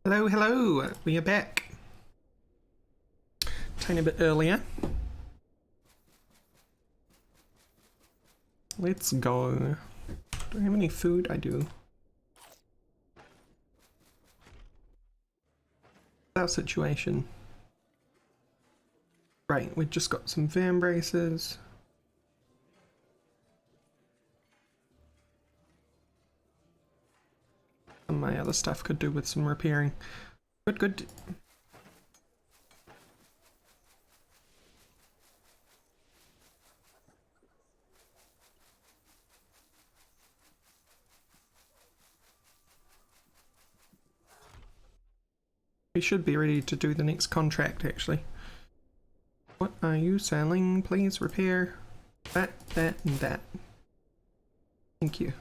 Hello, hello, we are back. Tiny bit earlier. Let's go. Do I have any food? I do. Our situation. Right, we've just got some van braces. And my other stuff could do with some repairing. Good, good. We should be ready to do the next contract, actually. What are you selling? Please repair that, that, and that. Thank you.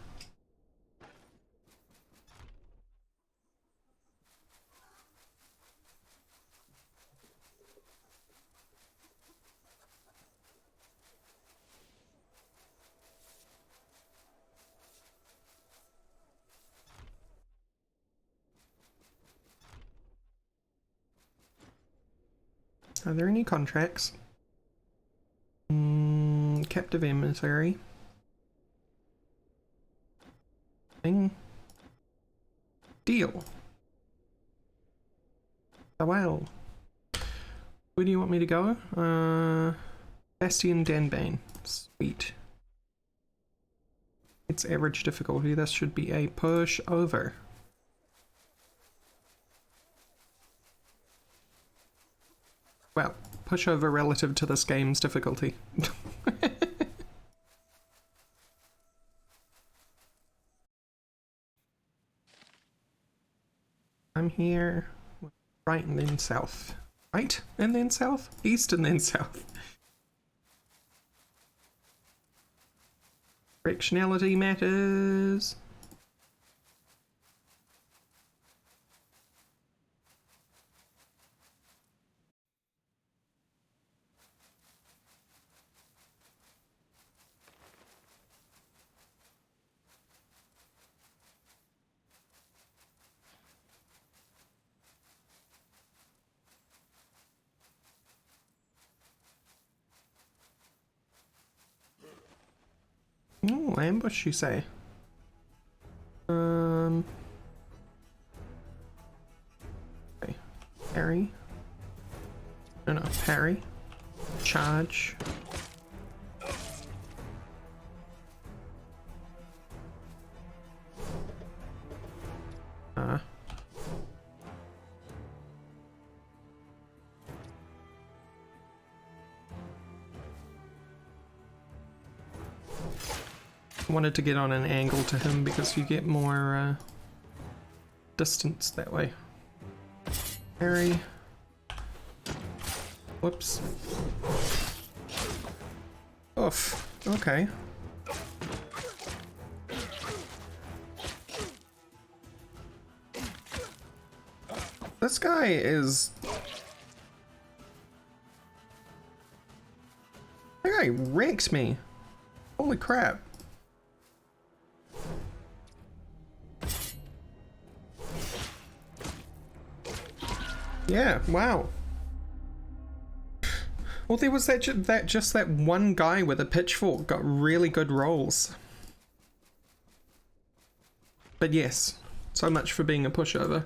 Are there any contracts? Captive emissary. Thing. Deal. Oh wow. Where do you want me to go? Bastion Danbane. Sweet. It's average difficulty. This should be a push over. Well, push over relative to this game's difficulty. I'm here. Right and then south. Right and then south? East and then south. Directionality matters. Oh, ambush, you say? Okay. Parry. No, parry. Charge. Wanted to get on an angle to him because you get more distance that way. Parry. Whoops. Oof. Okay. This guy is... That guy wrecked me. Holy crap. Yeah, wow. Well, there was just that one guy with a pitchfork got really good rolls. But yes, so much for being a pushover.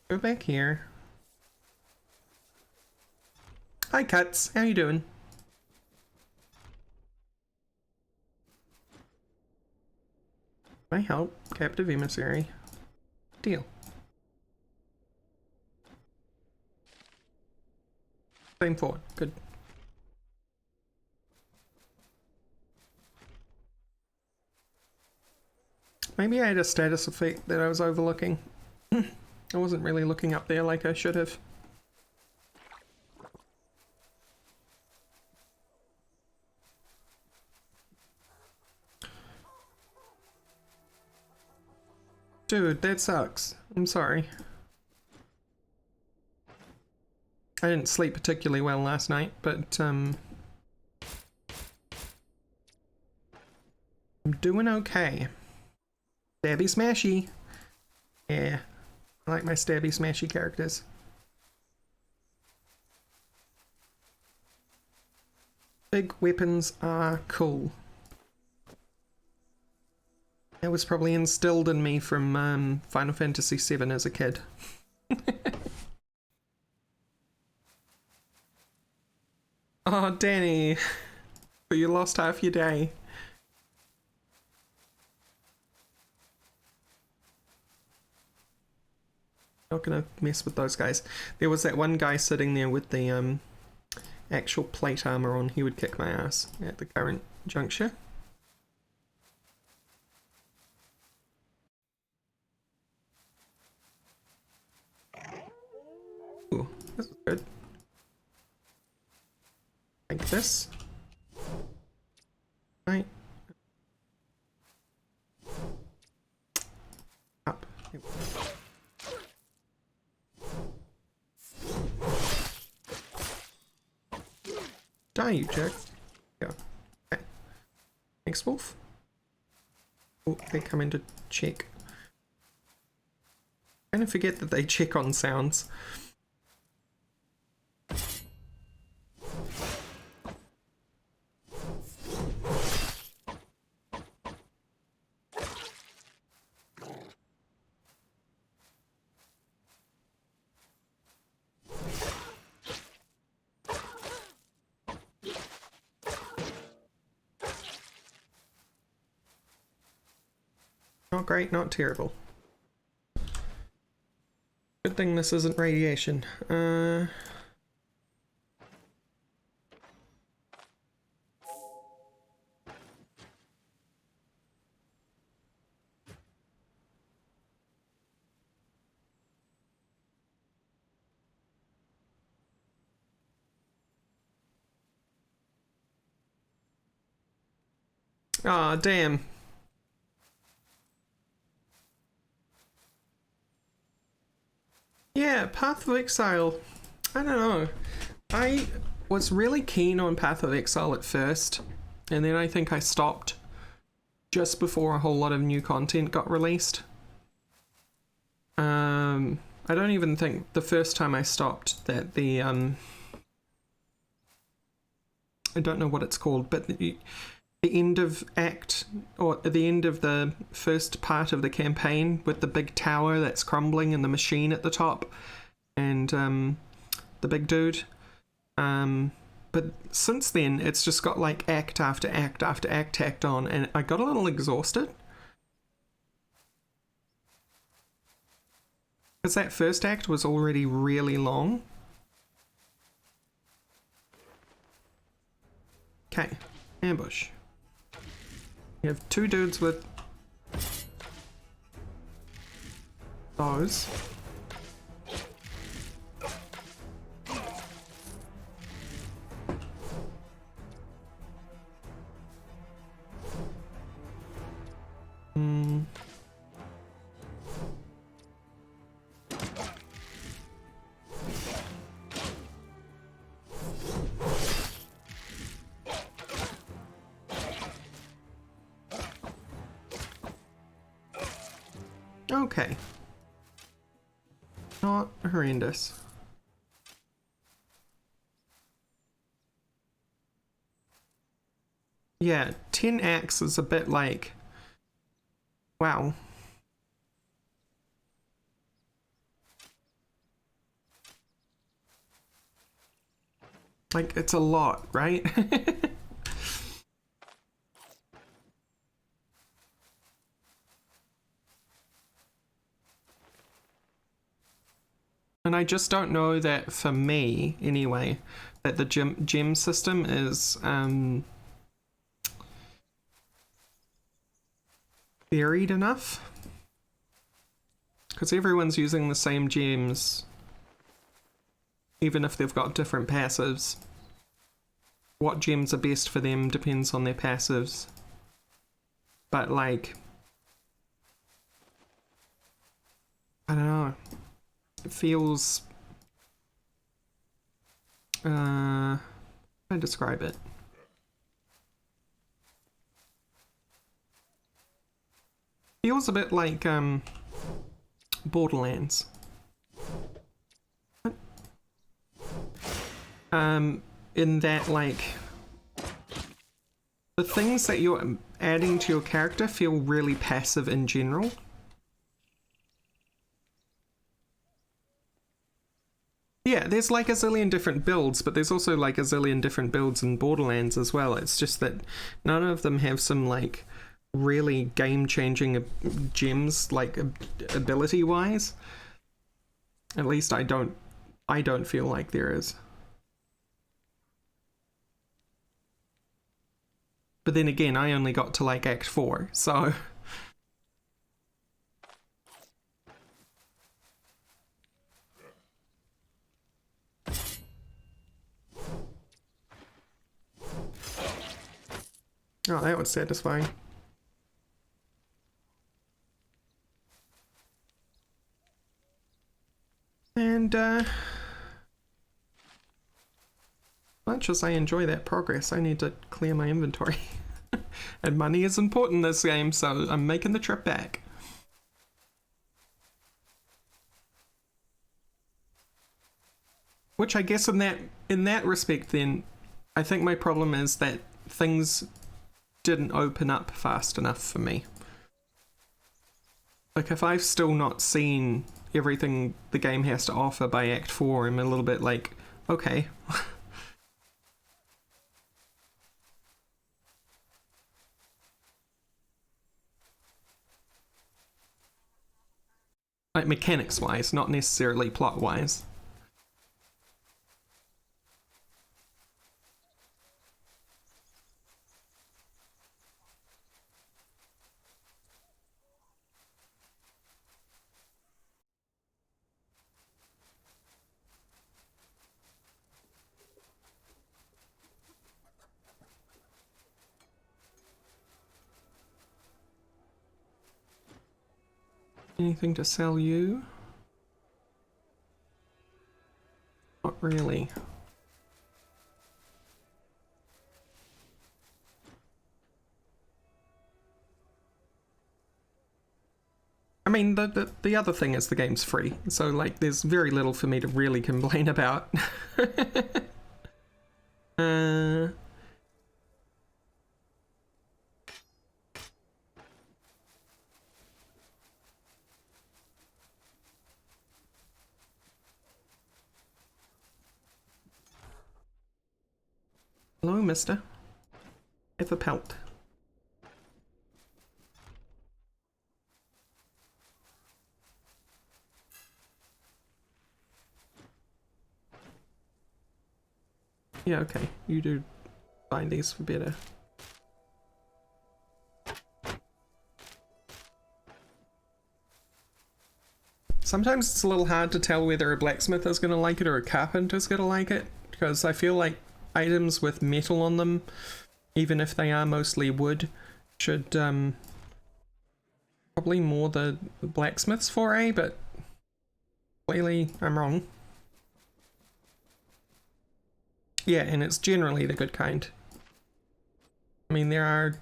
Go back here. Hi, Cuts. How you doing? My help, captive emissary. Deal. Same forward. Good. Maybe I had a status effect that I was overlooking. I wasn't really looking up there like I should have. Dude, that sucks. I'm sorry. I didn't sleep particularly well last night, but I'm doing okay. Stabby smashy. Yeah, I like my stabby smashy characters. Big weapons are cool. That was probably instilled in me from Final Fantasy VII as a kid. Oh, Danny, but you lost half your day. Not gonna mess with those guys. There was that one guy sitting there with the actual plate armor on. He would kick my ass at the current juncture. Ooh, this is good. Like this. Right. Up. Die, you jerk. Yeah. Okay. Thanks, Wolf. Oh, they come in to check. I kind of forget that they check on sounds. Not great, not terrible. Good thing this isn't radiation. Aw, damn. Yeah, Path of Exile. I don't know. I was really keen on Path of Exile at first, and then I think I stopped just before a whole lot of new content got released. I don't even think the first time I stopped that the I don't know what it's called, but the end of act, or the end of the first part of the campaign with the big tower that's crumbling and the machine at the top and the big dude, but since then it's just got like act after act after act tacked on, and I got a little exhausted because that first act was already really long. Okay, ambush. You have two dudes with those. Okay. Not horrendous. Yeah, 10 acts is a bit like... Wow. Like, it's a lot, right? And I just don't know that, for me, anyway, that the gem system is varied enough. Because everyone's using the same gems, even if they've got different passives. What gems are best for them depends on their passives. But, like, I don't know. It feels... how do I describe it? Feels a bit like Borderlands. In that, like, the things that you're adding to your character feel really passive in general. Yeah, there's like a zillion different builds, but there's also like a zillion different builds in Borderlands as well. It's just that none of them have some like really game-changing gems, like ability-wise. At least I don't feel like there is. But then again, I only got to like Act 4, so... Oh, that was satisfying. And, much as I enjoy that progress, I need to clear my inventory. And money is important in this game, so I'm making the trip back. Which I guess in that respect then, I think my problem is that things didn't open up fast enough for me. Like, if I've still not seen everything the game has to offer by Act 4, I'm a little bit like, okay. Like, mechanics-wise, not necessarily plot-wise. Anything to sell you? Not really. I mean, the other thing is the game's free, so like there's very little for me to really complain about. Hello, mister. Have a pelt. Yeah, okay. You do find these for better. Sometimes it's a little hard to tell whether a blacksmith is going to like it or a carpenter's going to like it, because I feel like items with metal on them, even if they are mostly wood, should probably more the blacksmith's foray, but clearly I'm wrong. Yeah, and it's generally the good kind. I mean, there are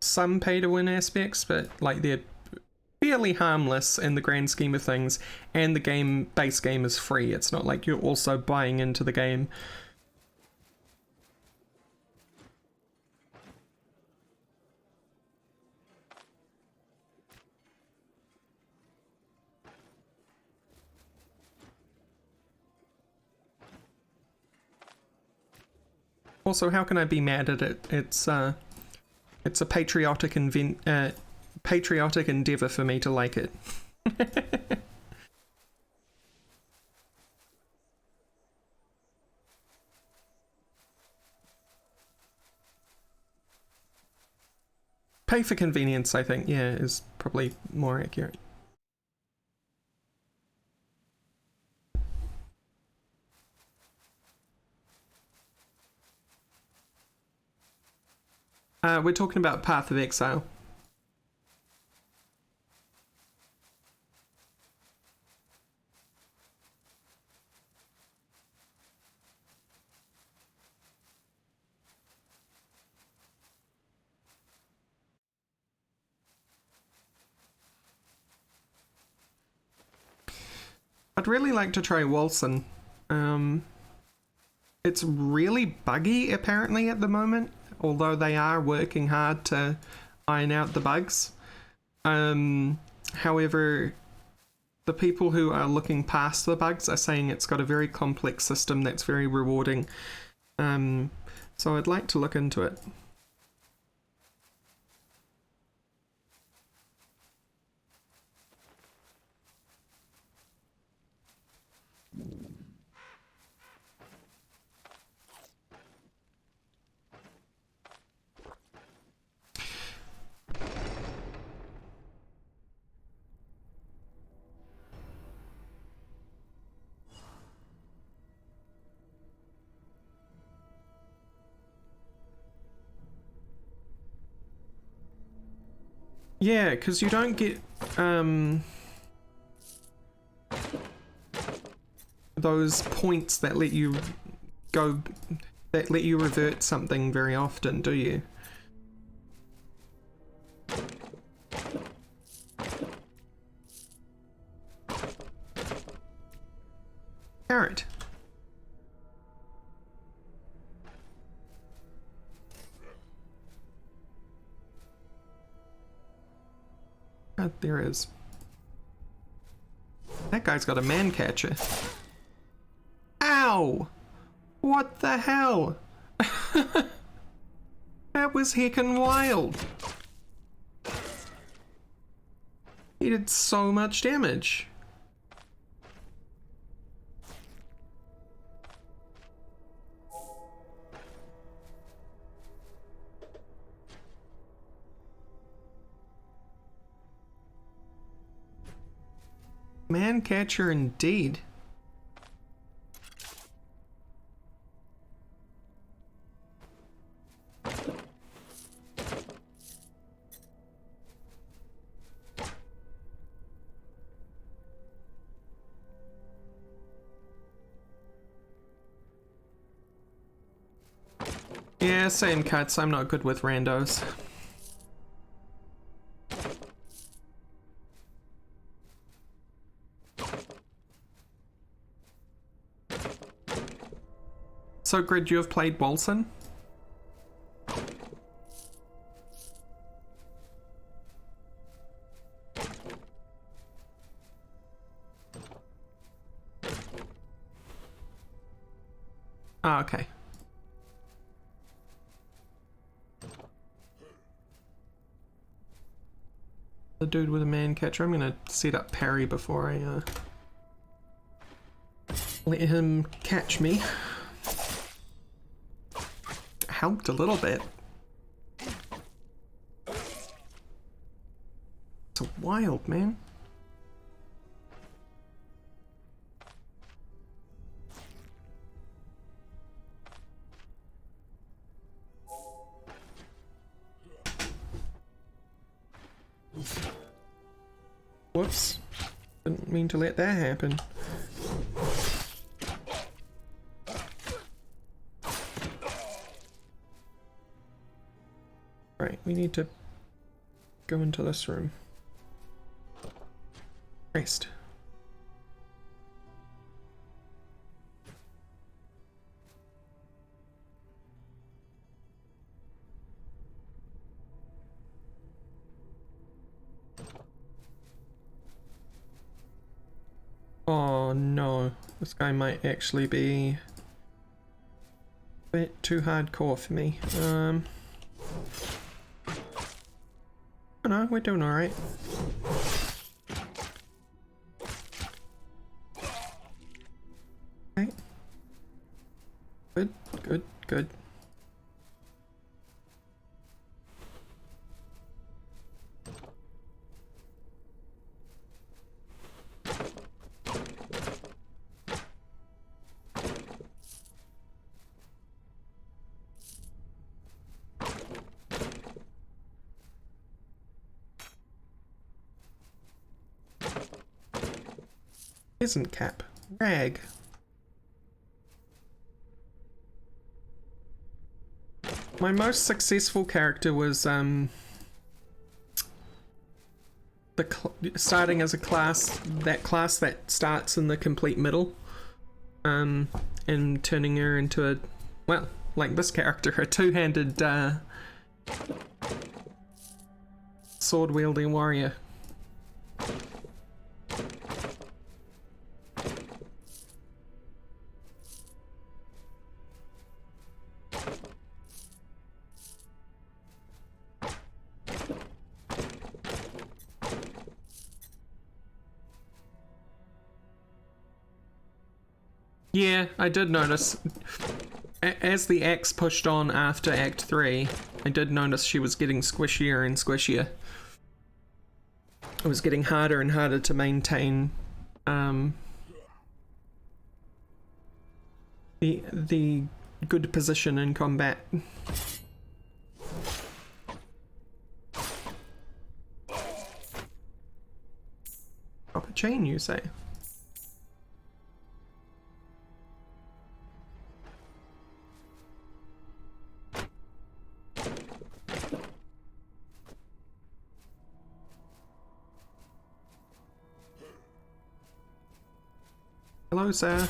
some pay-to-win aspects, but like they're fairly harmless in the grand scheme of things, and the base game is free. It's not like you're also buying into the game. Also, how can I be mad at it? It's a patriotic patriotic endeavor for me to like it. Pay for convenience, I think, yeah, is probably more accurate. We're talking about Path of Exile. I'd really like to try Wilson. It's really buggy apparently at the moment, although they are working hard to iron out the bugs. However, the people who are looking past the bugs are saying it's got a very complex system that's very rewarding. So I'd like to look into it. Yeah, because you don't get those points that let you revert something very often, do you? Carrot. Oh, there is. That guy's got a man catcher. Ow! What the hell? That was heckin' wild. He did so much damage. Man catcher indeed. Yeah, same cuts. I'm not good with randos. So, Grid, you have played Wilson? Ah, okay. The dude with a man catcher. I'm gonna set up parry before I let him catch me. Helped a little bit. It's a wild, man. Whoops. Didn't mean to let that happen. Right, we need to go into this room. Rest. Oh no, this guy might actually be a bit too hardcore for me. Oh no, we're doing alright. Okay. Good, good, good. Isn't cap. Rag. My most successful character was starting as a class, that class that starts in the complete middle, and turning her into a, well, like this character, a two-handed sword-wielding warrior. Yeah, I did notice, as the axe pushed on after Act 3, I did notice she was getting squishier and squishier. It was getting harder and harder to maintain the good position in combat. Drop a chain, you say? Hello, sir.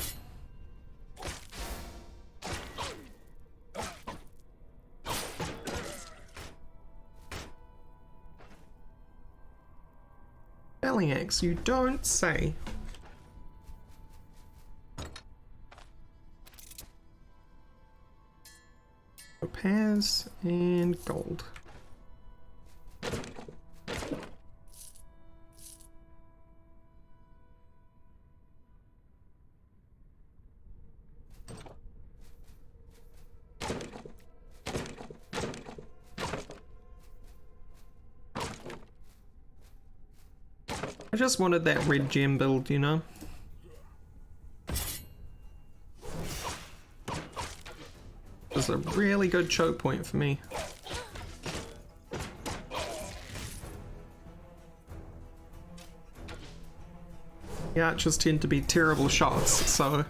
Belling axe, you don't say. Topaz and gold. I just wanted that red gem build, you know? It was a really good choke point for me. The archers tend to be terrible shots, so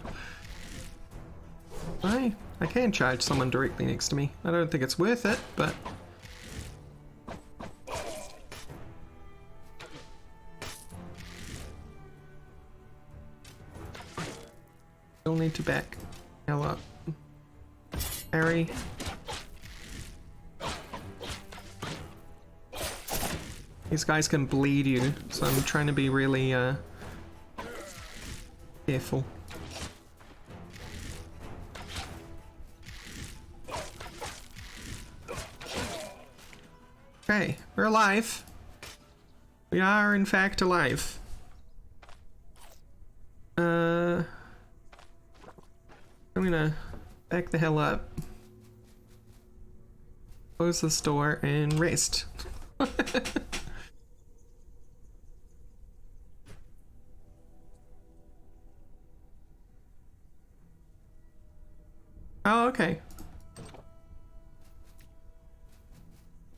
I can charge someone directly next to me. I don't think it's worth it, but still need to back hell up. Harry. These guys can bleed you, so I'm trying to be really careful. Okay, we're alive. We are in fact alive. I'm gonna back the hell up, close this door, and rest. Oh, okay.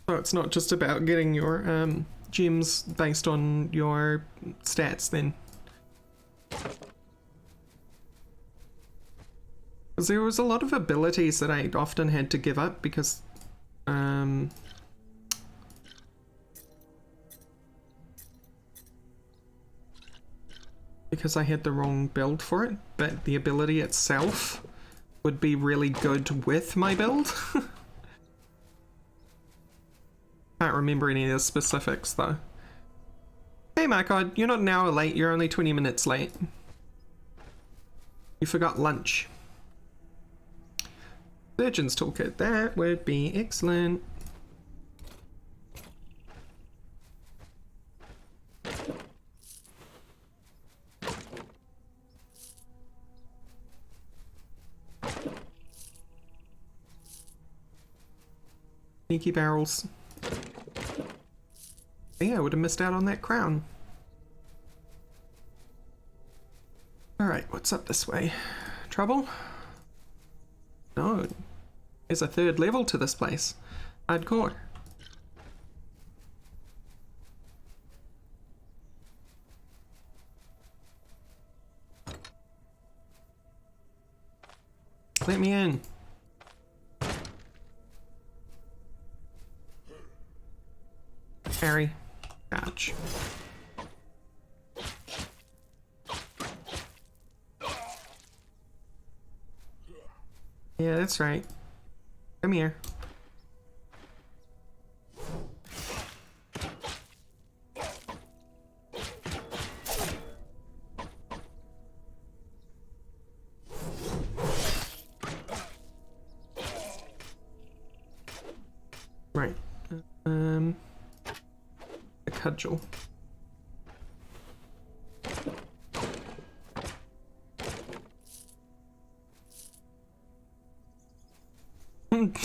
So it's not just about getting your gems based on your stats then. Because there was a lot of abilities that I often had to give up because I had the wrong build for it, but the ability itself would be really good with my build. Can't remember any of the specifics though. Hey Marcod, you're not an hour late, you're only 20 minutes late. You forgot lunch. Surgeon's toolkit, that would be excellent. Sneaky barrels. Yeah, I would have missed out on that crown. Alright, what's up this way? Trouble? No. There's a third level to this place. Hardcore. Let me in. Harry. Ouch. Yeah, that's right. Come here. Right. A cudgel.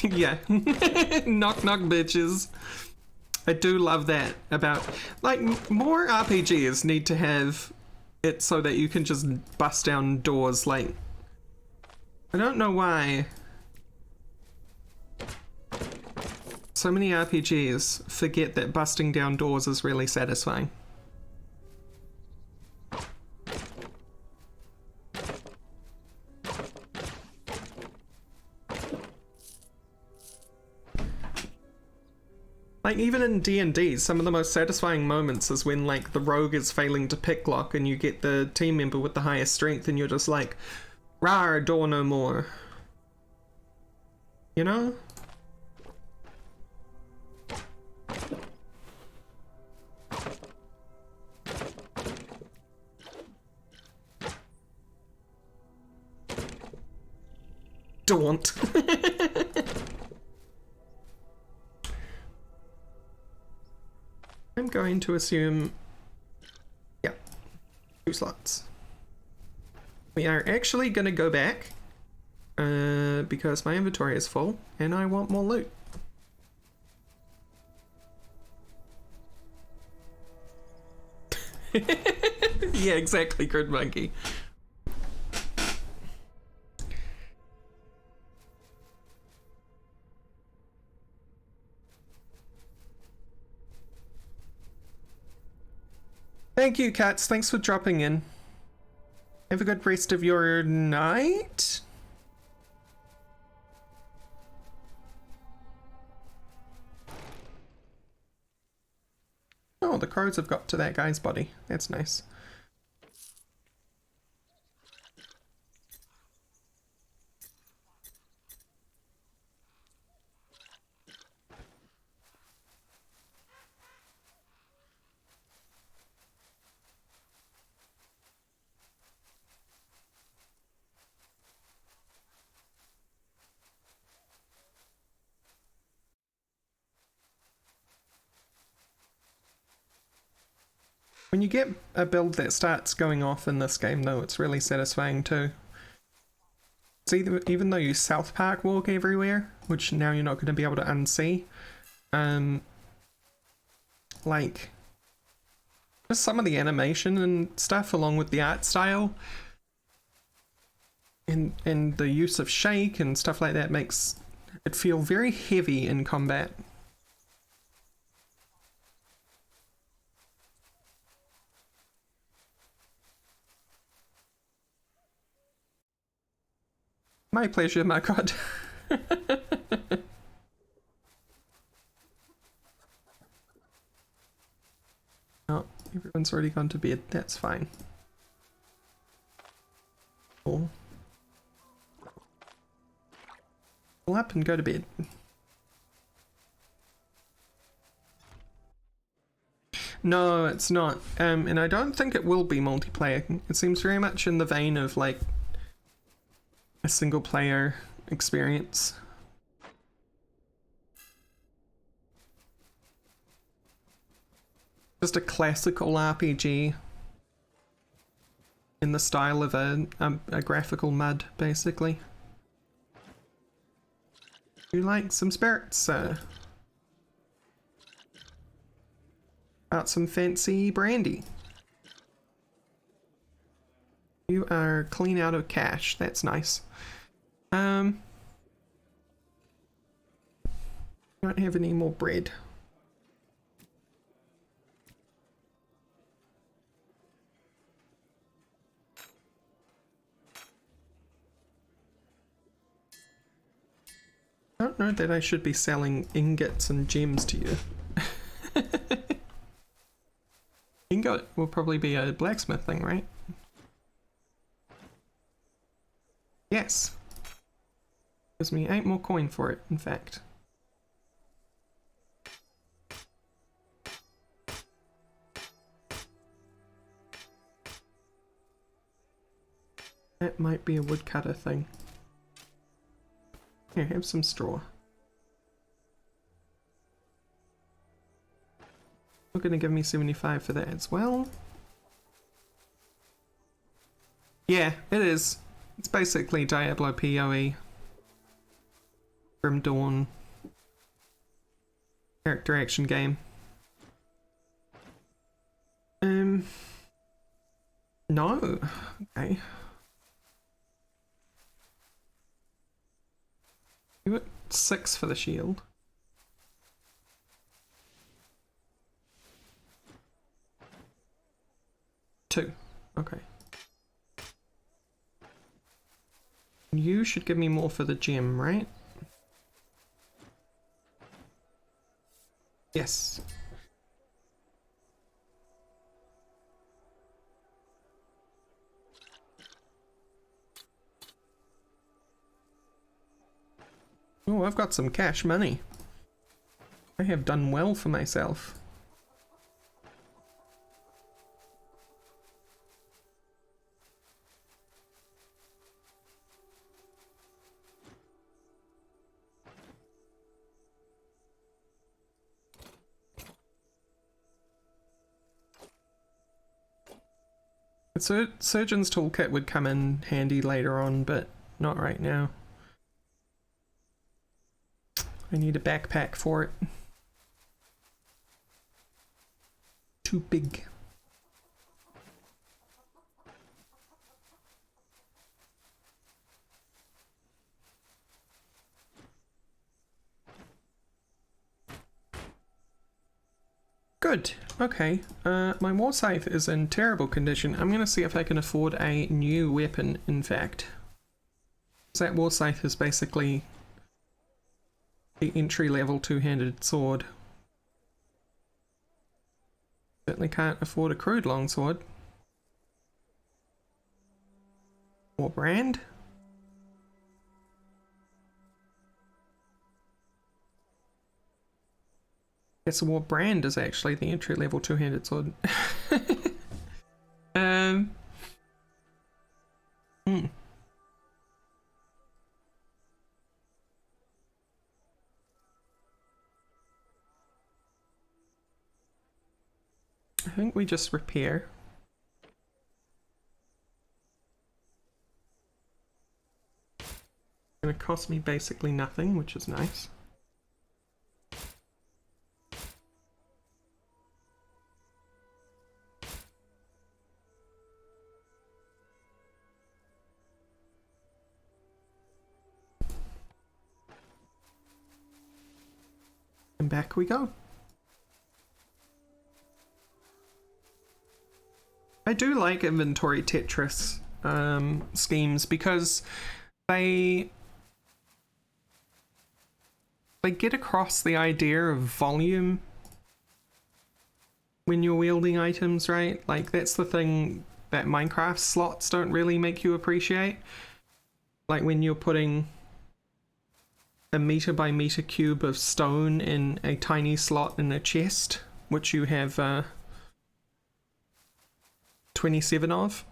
Yeah. Knock knock bitches. I do love that about, like, more RPGs need to have it so that you can just bust down doors. Like, I don't know why so many RPGs forget that busting down doors is really satisfying. Like, even in D&D, some of the most satisfying moments is when, like, the rogue is failing to picklock and you get the team member with the highest strength and you're just like, rawr, door no more. You know? Daunt. I'm going to assume, yeah, 2 slots. We are actually going to go back because my inventory is full and I want more loot. Yeah, exactly, Grid Monkey. Thank you, Cats. Thanks for dropping in. Have a good rest of your night. Oh, the crows have got to that guy's body. That's nice. When you get a build that starts going off in this game, though, it's really satisfying too. It's even though you South Park walk everywhere, which now you're not going to be able to unsee, like, just some of the animation and stuff along with the art style and the use of shake and stuff like that makes it feel very heavy in combat. My pleasure, my god. Oh, everyone's already gone to bed. That's fine. Cool. Pull up and go to bed. No, it's not. And I don't think it will be multiplayer. It seems very much in the vein of, like, a single player experience. Just a classical RPG in the style of a graphical mud, basically. You like some spirits, about some fancy brandy. You are clean out of cash. That's nice. Don't have any more bread. I don't know that I should be selling ingots and gems to you. Ingot will probably be a blacksmith thing, right? Yes. Gives me 8 more coin for it, in fact. That might be a woodcutter thing. Here, have some straw. You're gonna give me 75 for that as well. Yeah, it is. It's basically Diablo PoE. Grim Dawn. Character action game. No. Okay. You got 6 for the shield. Two. Okay. You should give me more for the gem, right? Yes. Oh, I've got some cash money. I have done well for myself. The Surgeon's Toolkit would come in handy later on, but not right now. I need a backpack for it. Too big. Good. Okay. My war scythe is in terrible condition. I'm gonna see if I can afford a new weapon, in fact. That war scythe is basically the entry-level two-handed sword. Certainly can't afford a crude longsword. Or brand? Guess the war brand is actually the entry-level two-handed sword. I think we just repair. It's gonna cost me basically nothing, which is nice. And back we go. I do like inventory Tetris schemes because they get across the idea of volume when you're wielding items, right? Like that's the thing that Minecraft slots don't really make you appreciate. Like when you're putting a meter by meter cube of stone in a tiny slot in a chest, which you have 27 of.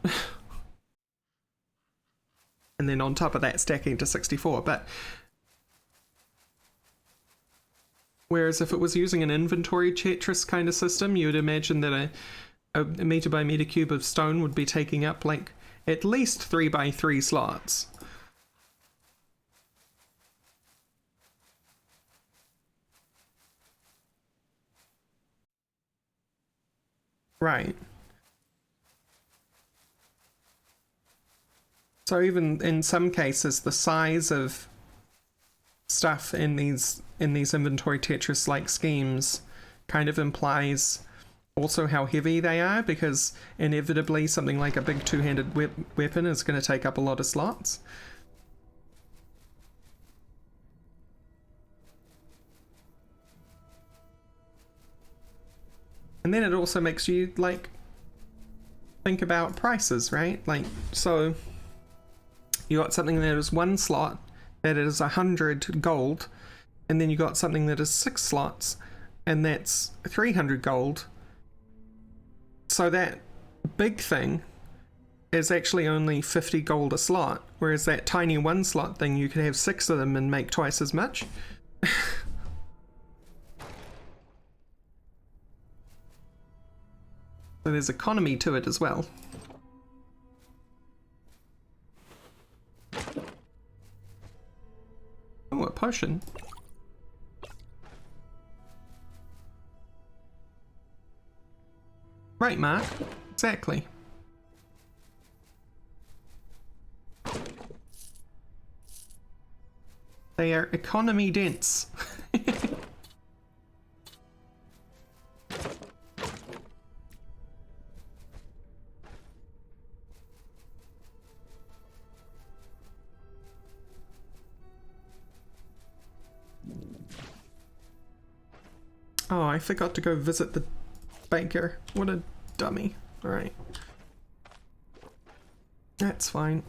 And then on top of that stacking to 64. But whereas if it was using an inventory Tetris kind of system, you would imagine that a meter by meter cube of stone would be taking up like at least 3 by 3 slots. Right. So even in some cases, the size of stuff in these inventory Tetris-like schemes kind of implies also how heavy they are, because inevitably something like a big two-handed weapon is going to take up a lot of slots. And then it also makes you like think about prices, right? Like, so you got something that is 1 slot that is 100 gold, and then you got something that is 6 slots, and that's 300 gold. So that big thing is actually only 50 gold a slot, whereas that tiny 1 slot thing, you could have 6 of them and make twice as much. So there's economy to it as well. Oh, a potion. Right, Mark. Exactly. They are economy dense. Oh, I forgot to go visit the baker. What a dummy. Alright. That's fine.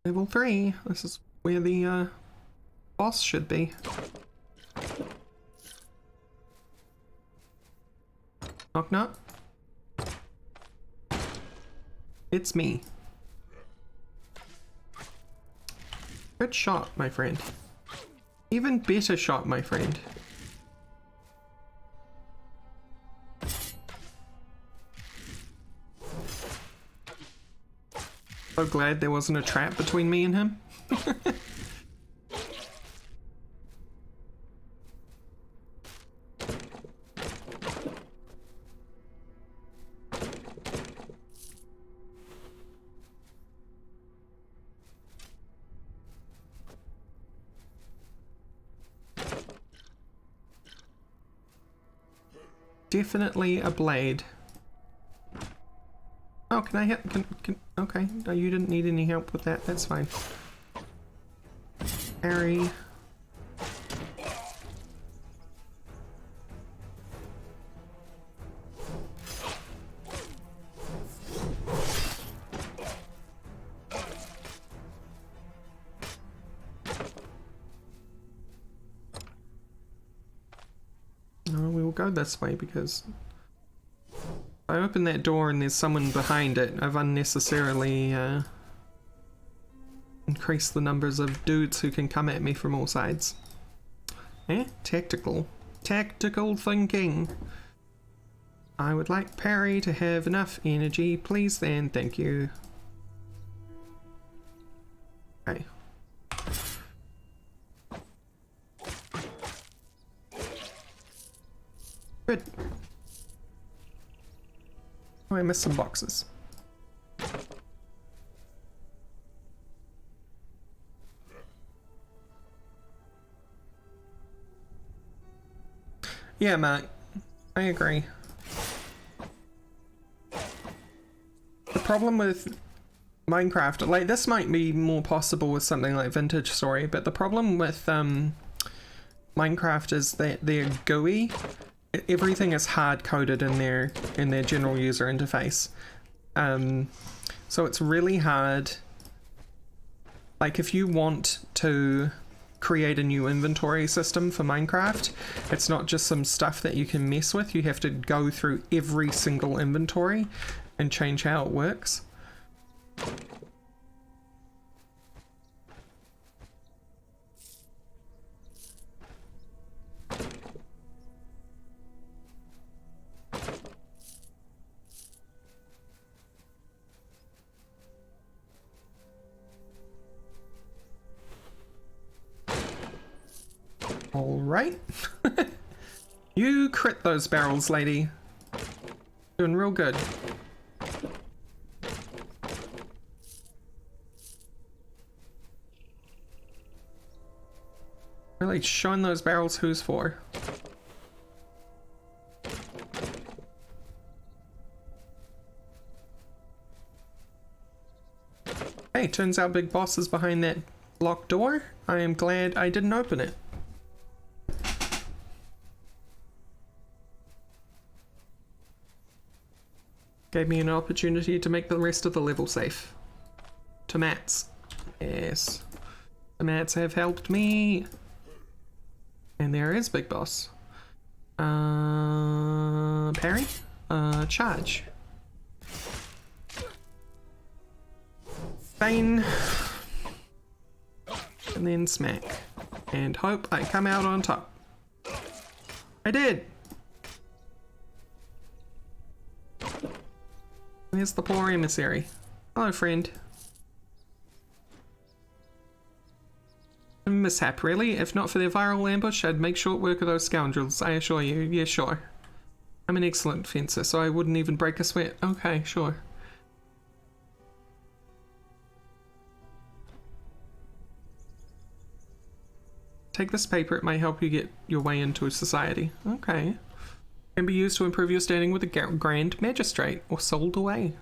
Level 3. This is where the boss should be. Knock knock. It's me. Good shot, my friend. Even better shot, my friend. So glad there wasn't a trap between me and him. Definitely a blade. Oh, can I help? Okay, no, you didn't need any help with that. That's fine. Harry. No, we will go this way because if I open that door and there's someone behind it, I've unnecessarily increased the numbers of dudes who can come at me from all sides. Eh? Tactical. Tactical thinking. I would like Parry to have enough energy, please then, thank you. Okay. Good. Oh, I missed some boxes. Yeah, Matt. I agree. The problem with Minecraft, like this might be more possible with something like Vintage Story, but the problem with Minecraft is that they're GUI. Everything is hard-coded in their general user interface. So it's really hard. Like if you want to create a new inventory system for Minecraft, it's not just some stuff that you can mess with. You have to go through every single inventory and change how it works. Alright. You crit those barrels, lady. Doing real good. Really showing those barrels who's for. Hey, turns out Big Boss is behind that locked door. I am glad I didn't open it. Gave me an opportunity to make the rest of the level safe. Tomats. Yes. Tomats have helped me. And there is Big Boss. Parry? Charge. Bane. And then smack. And hope I come out on top. I did! There's the poor emissary. Hello, friend. A mishap, really? If not for their viral ambush, I'd make short work of those scoundrels, I assure you. Yeah, sure. I'm an excellent fencer, so I wouldn't even break a sweat. Okay, sure. Take this paper, it may help you get your way into society. Okay. Can be used to improve your standing with the Grand Magistrate, or sold away.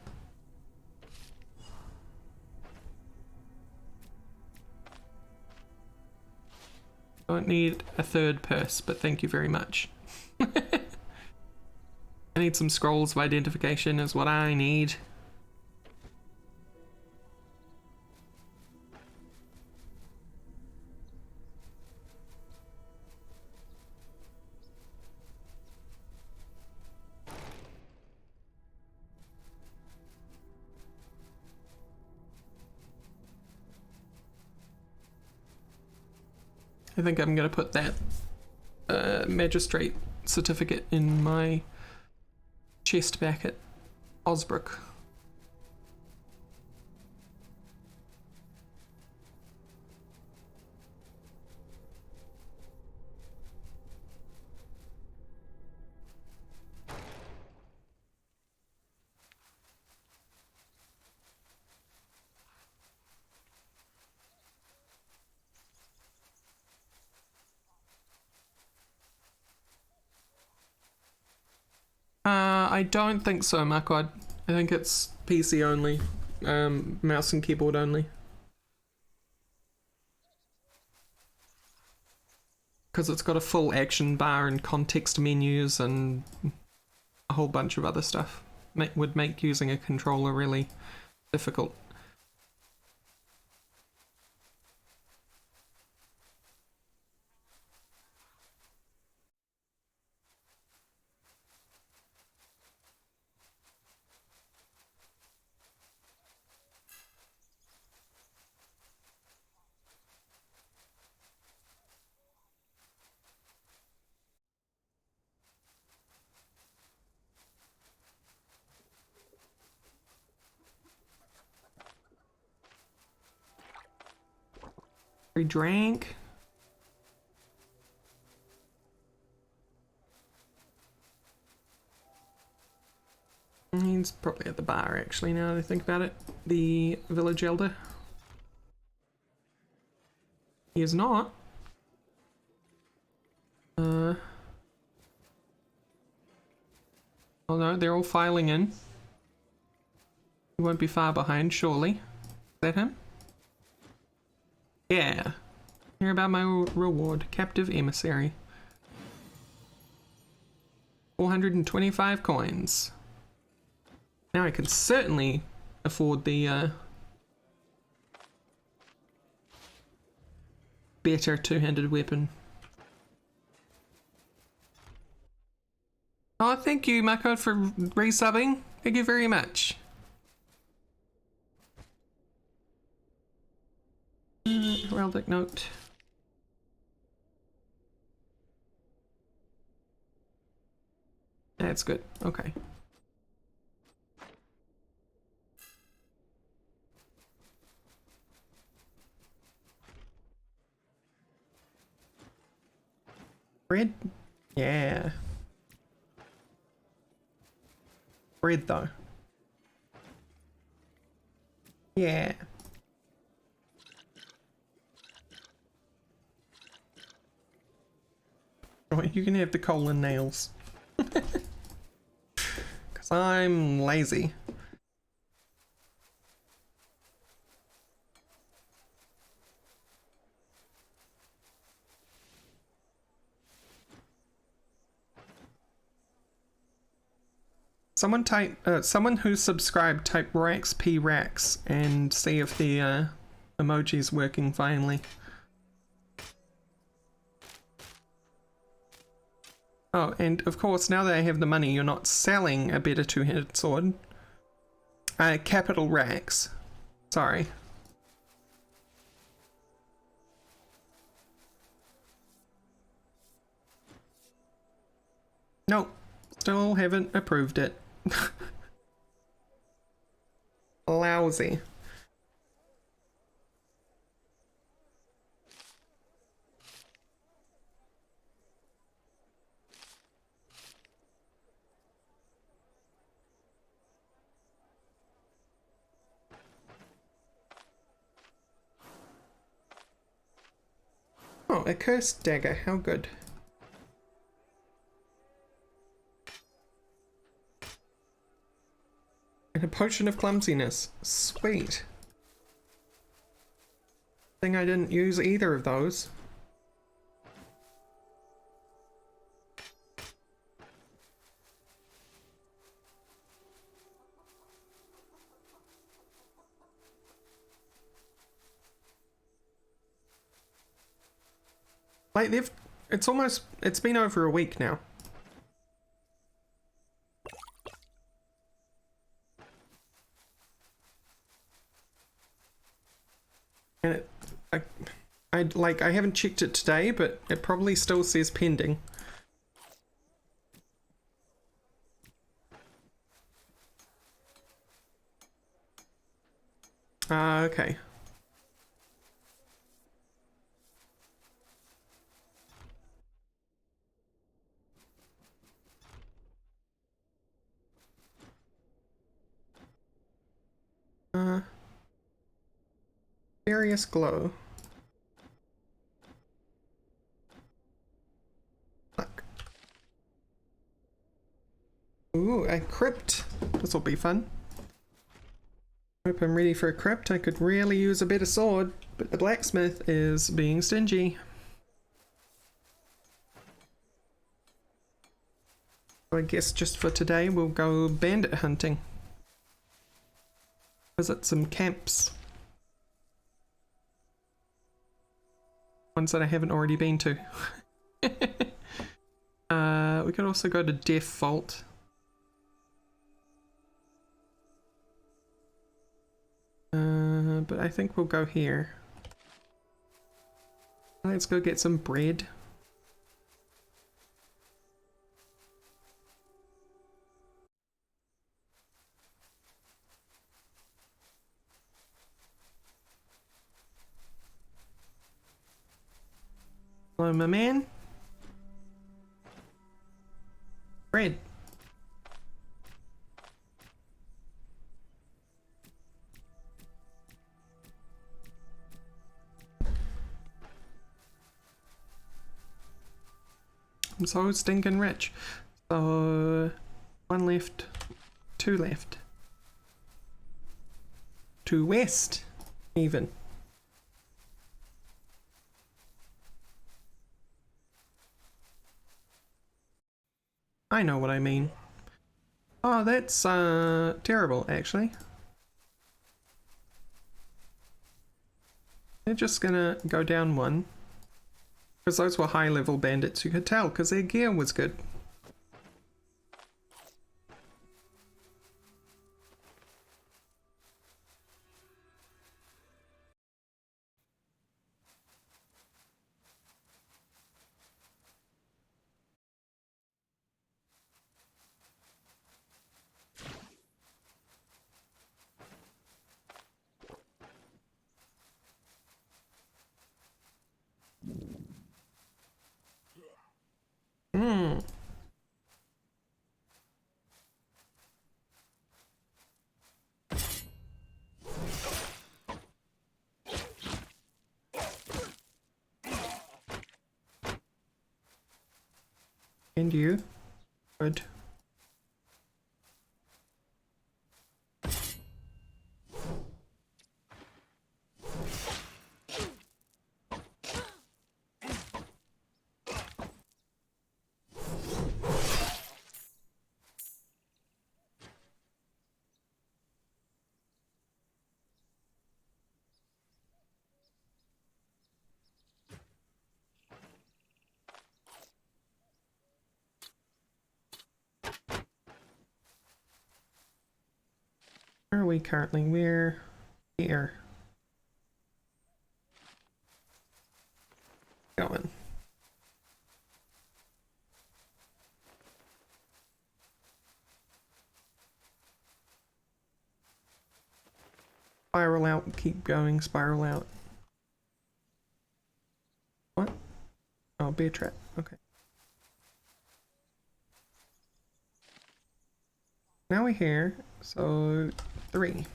Don't need a third purse, but thank you very much. I need some scrolls of identification is what I need. I think I'm going to put that magistrate certificate in my chest back at Osbrook. I don't think so, Marquard. I think it's PC only. Mouse and keyboard only. Because it's got a full action bar and context menus and a whole bunch of other stuff. Would make using a controller really difficult. We drank. He's probably at the bar actually now that I think about it. The village elder. He is not. Oh no, they're all filing in. He won't be far behind, surely. Is that him? Yeah. Hear about my reward. Captive emissary. 425 coins. Now I can certainly afford the better two-handed weapon. Oh, thank you, Mako, for resubbing. Thank you very much. Heraldic note. That's good. Okay. Bread? Yeah. Bread though. Yeah. Right, you can have the coal and nails. Because I'm lazy. Someone who subscribed, type Rorax P Rax and see if the emoji's working finally. Oh, and of course, now that I have the money, you're not selling a better two-handed sword. Capital Rax. Sorry. Nope. Still haven't approved it. Lousy. Oh, a cursed dagger. How good. And a potion of clumsiness. Sweet. Thing I didn't use either of those. Like it's been over a week now. And I haven't checked it today, but it probably still says pending. Okay. Various glow. Fuck. Ooh, a crypt. This will be fun. Hope I'm ready for a crypt. I could really use a better sword, but the blacksmith is being stingy. I guess just for today we'll go bandit hunting. Visit some camps. Ones that I haven't already been to. We could also go to Death Vault. But I think we'll go here. Let's go get some bread. Hello, my man. Bread. I'm so stinking rich. So, one left, two left. Two west, even. I know what I mean. Oh, that's terrible, actually. They're just gonna go down one. Because those were high-level bandits, you could tell, because their gear was good. Hmm. And you? Good. Where are we currently? We're here. Going. Spiral out, keep going, spiral out. What? Oh, bear trap. Okay. Now we're here, so 3.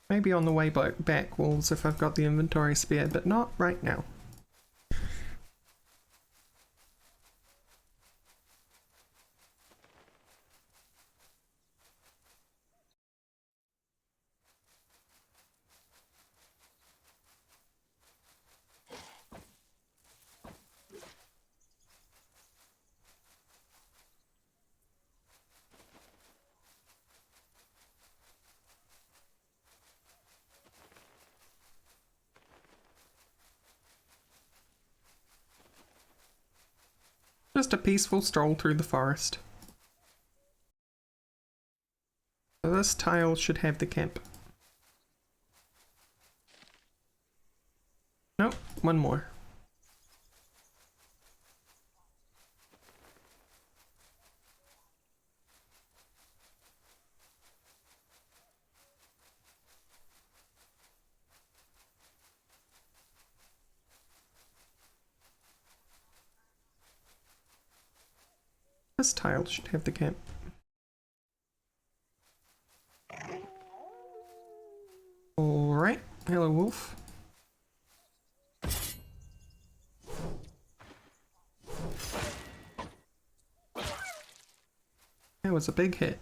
Maybe on the way back, wolves, if I've got the inventory spare, but not right now. Just a peaceful stroll through the forest. So this tile should have the camp. Nope, one more. This tile should have the camp. Alright, hello wolf. That was a big hit.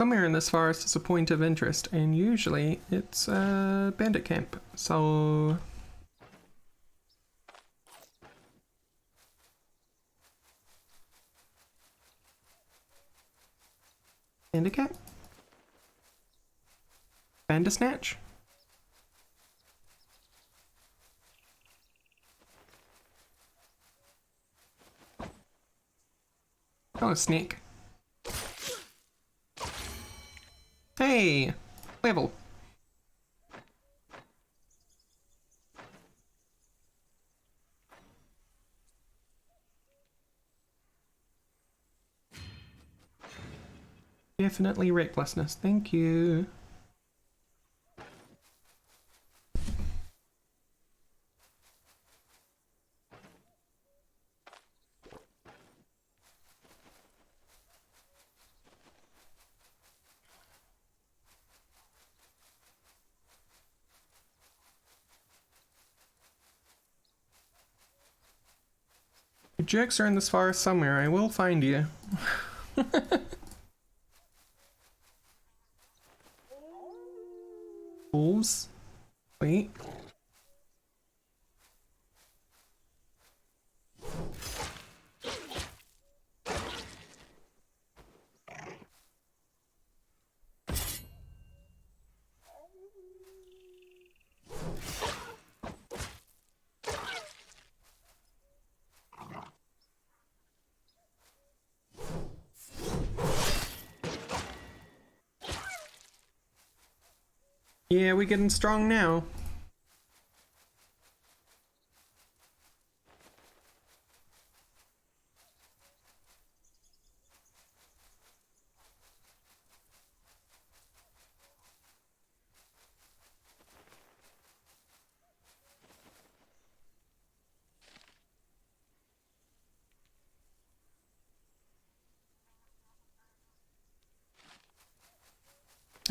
Somewhere in this forest is a point of interest, and usually it's a bandit camp, so... Bandit camp? Bandersnatch? Oh, a snake. Hey! Level. Definitely recklessness, thank you. You jerks are in this forest somewhere, I will find you. Wolves? Wait. Yeah, we're getting strong now.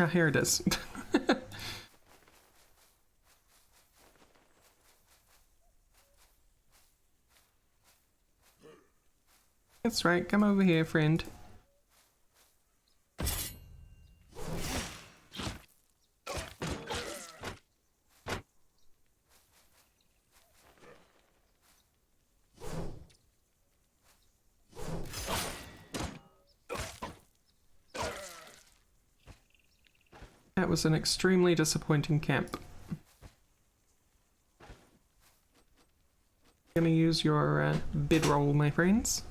Ah, here it is. That's right, come over here, friend. That was an extremely disappointing camp. Gonna use your bedroll, my friends.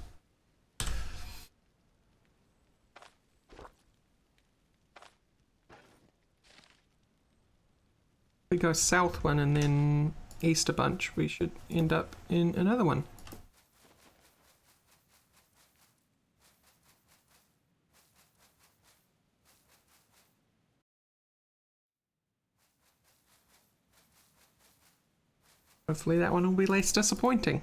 We go south one and then east a bunch, we should end up in another one. Hopefully that one will be less disappointing.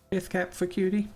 Death cap for cutie.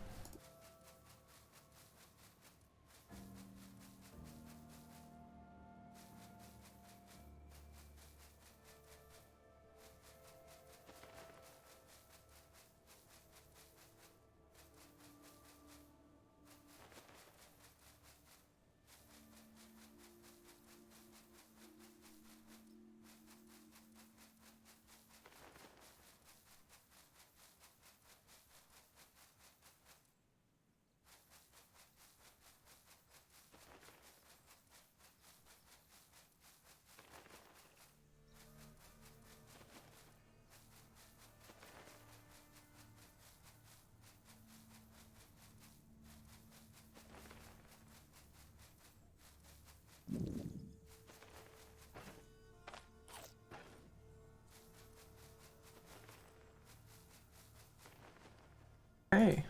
Hey.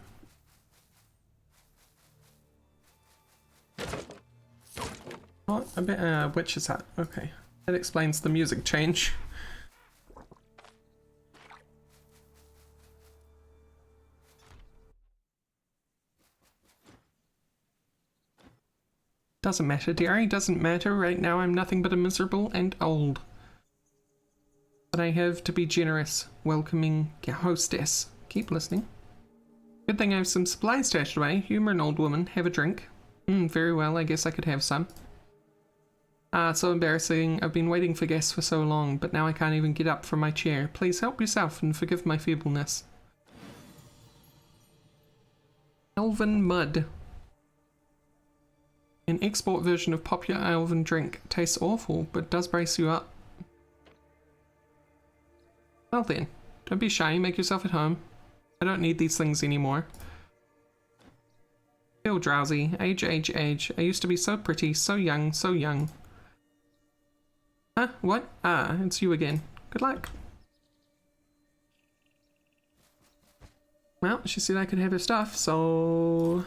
What? A bit, witch's hat. Okay. That explains the music change. Doesn't matter, dearie. Doesn't matter. Right now I'm nothing but a miserable and old. But I have to be generous, welcoming hostess. Keep listening. Good thing I have some supplies stashed away. Humor an old woman. Have a drink. Very well. I guess I could have some. Ah, so embarrassing. I've been waiting for guests for so long, but now I can't even get up from my chair. Please help yourself and forgive my feebleness. Elven Mud. An export version of popular elven drink. Tastes awful, but does brace you up. Well then, don't be shy. Make yourself at home. I don't need these things anymore. Feel drowsy. Age, age, age. I used to be so pretty, so young, so young. Huh? What? Ah, it's you again. Good luck. Well, she said I could have her stuff, so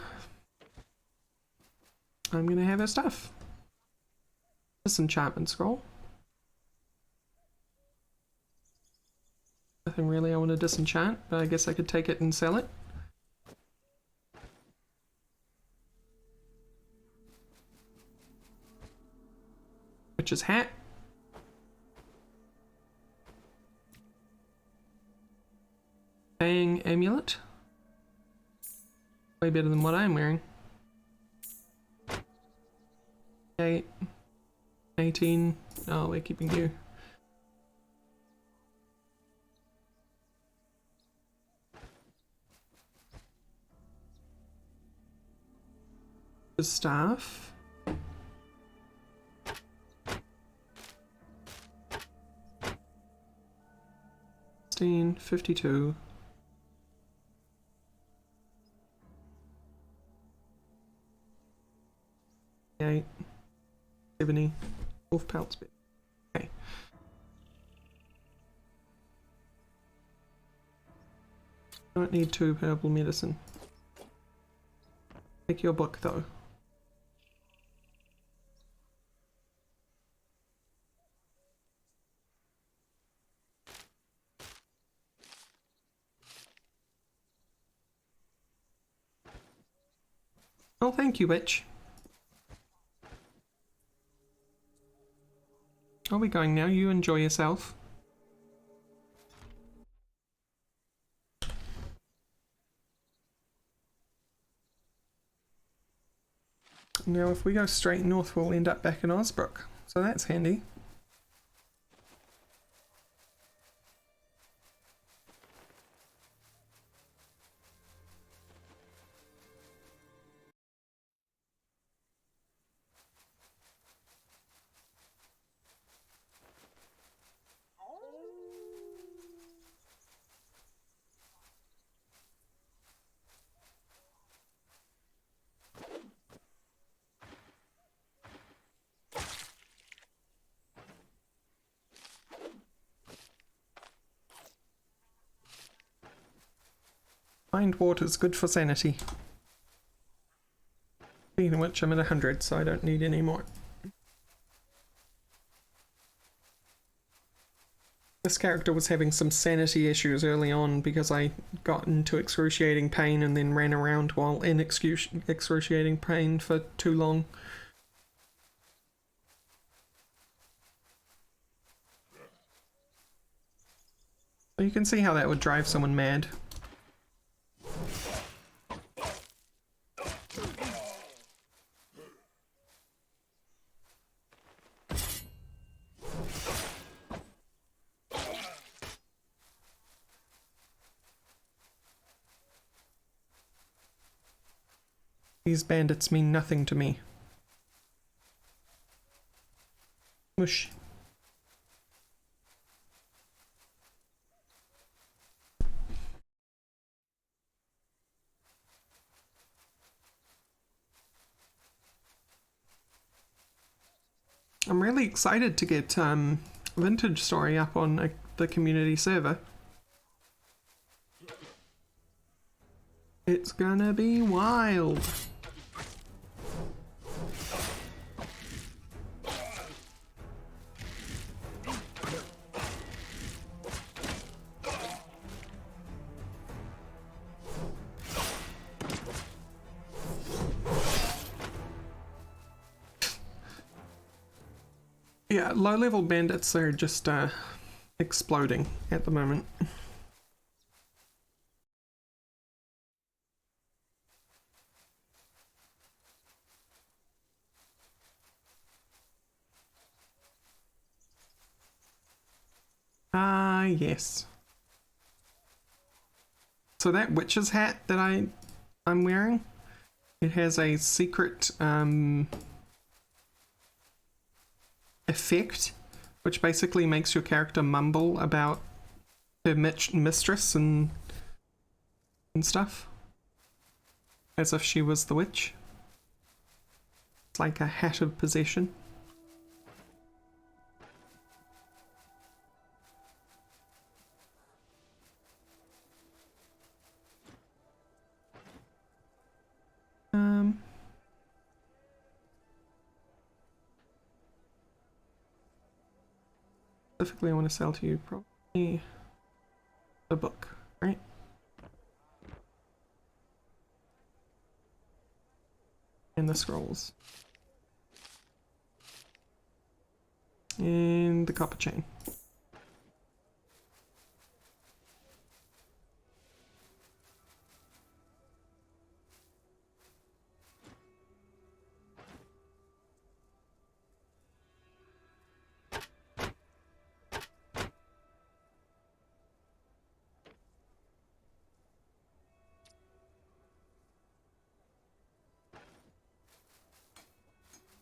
I'm gonna have her stuff. Disenchantment scroll. Nothing really I want to disenchant, but I guess I could take it and sell it. Witch's hat. Bang amulet. Way better than what I'm wearing. 8, 18. Oh, we're keeping you. The staff. 52. Eight. 70. Wolf pelts bit. Okay. Don't need 2 purple medicine. Take your book though. Oh, thank you, witch. Are we going now? You enjoy yourself. Now if we go straight north we'll end up back in Osbrook, so that's handy. Find water's good for sanity. Speaking of which, I'm at 100, so I don't need any more. This character was having some sanity issues early on because I got into excruciating pain and then ran around while in excruciating pain for too long. So you can see how that would drive someone mad. These bandits mean nothing to me. Whoosh. I'm really excited to get Vintage Story up on the community server. It's gonna be wild. Yeah, low-level bandits are just exploding at the moment. Ah, yes. So that witch's hat that I'm wearing, it has a secret effect, which basically makes your character mumble about her mistress and stuff, as if she was the witch. It's like a hat of possession. specifically I want to sell to you? Probably a book, right? And the scrolls. And the copper chain.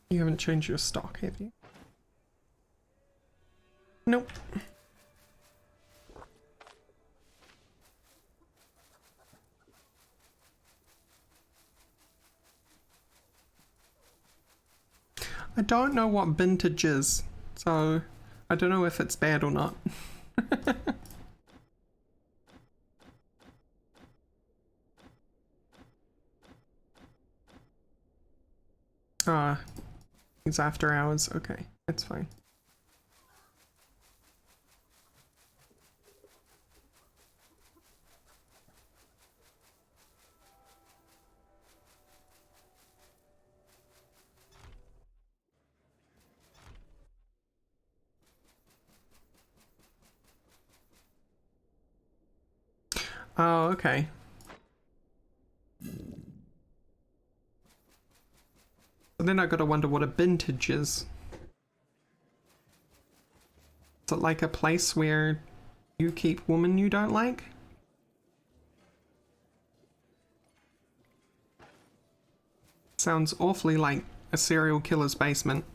You haven't changed your stock, have you? Nope. I don't know what vintage is, so I don't know if it's bad or not. Ah, it's after hours. Okay, that's fine. Oh, okay. So then I gotta wonder what a vintage is. Is it like a place where you keep women you don't like? Sounds awfully like a serial killer's basement.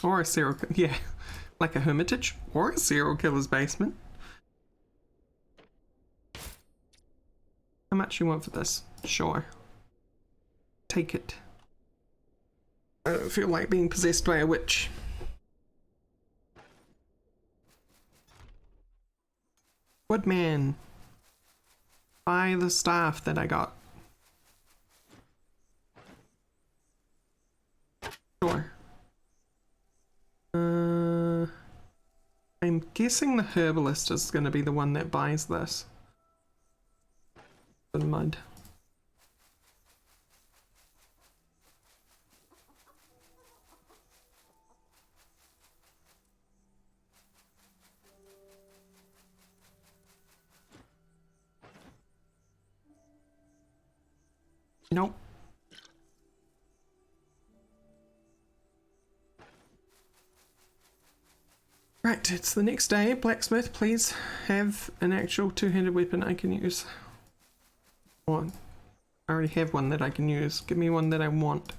Or a serial yeah, like a hermitage or a serial killer's basement. How much you want for this? Sure. Take it. I don't feel like being possessed by a witch. Woodman. Buy the staff that I got. Sure. I'm guessing the herbalist is going to be the one that buys this. The mud. Nope. Right, it's the next day. Blacksmith, please have an actual two-handed weapon I can use. One. I already have one that I can use. Give me one that I want.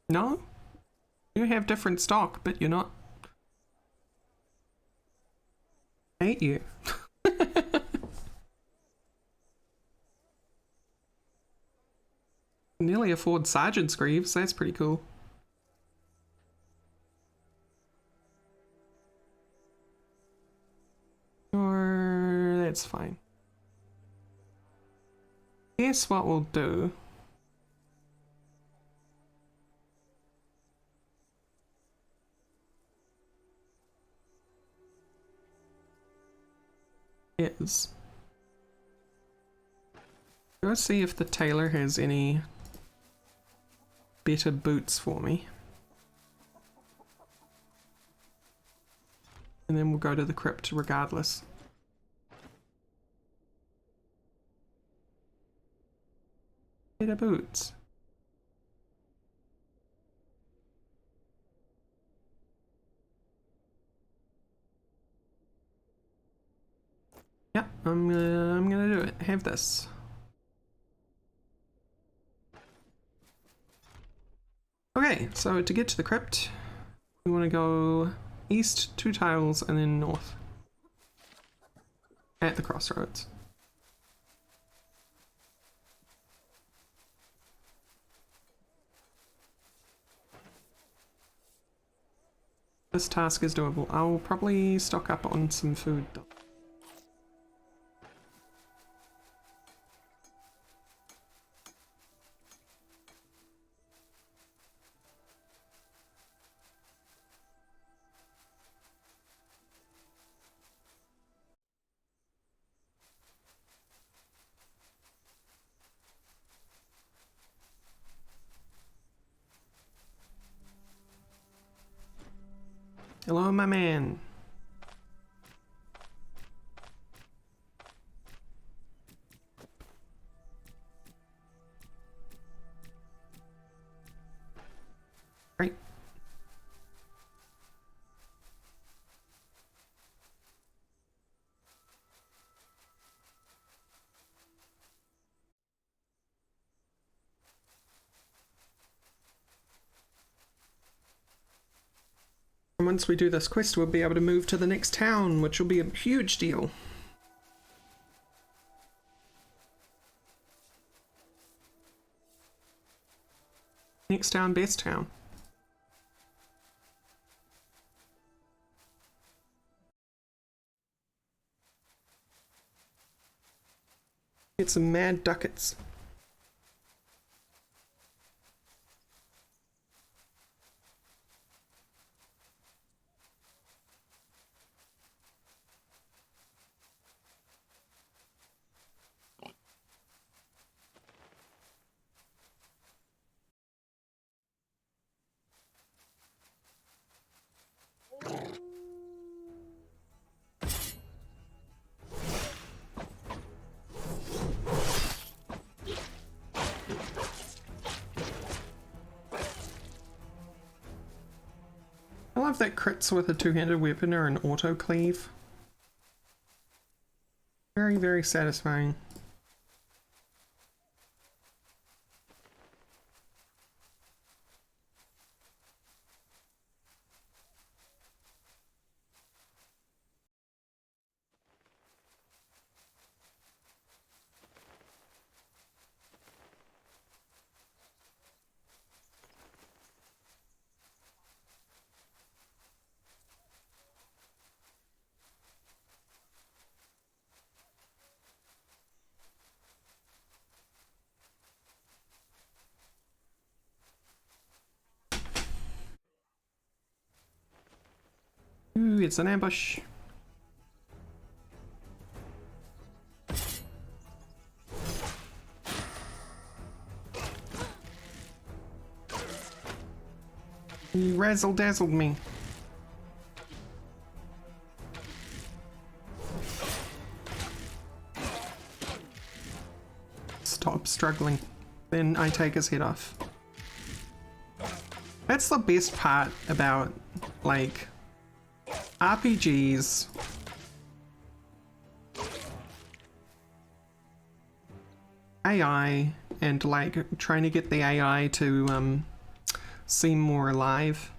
No? You have different stock, but you're not. I hate you. Nearly afford Sergeant's Greaves, that's pretty cool. Or that's fine. Guess what we'll do is go see if the tailor has any better boots for me. And then we'll go to the crypt regardless. Better boots. Yeah, I'm gonna do it. Have this. Okay, so to get to the crypt, we want to go east 2 tiles and then north at the crossroads. This task is doable. I'll probably stock up on some food though. Hello, my man. Right. And once we do this quest, we'll be able to move to the next town, which will be a huge deal. Next town, best town. Get some mad ducats. I love that crits with a two-handed weapon or an autoclave. Very, very satisfying. Ooh, it's an ambush. You razzle-dazzled me. Stop struggling. Then I take his head off. That's the best part about, like, RPGs. AI and like trying to get the AI to seem more alive.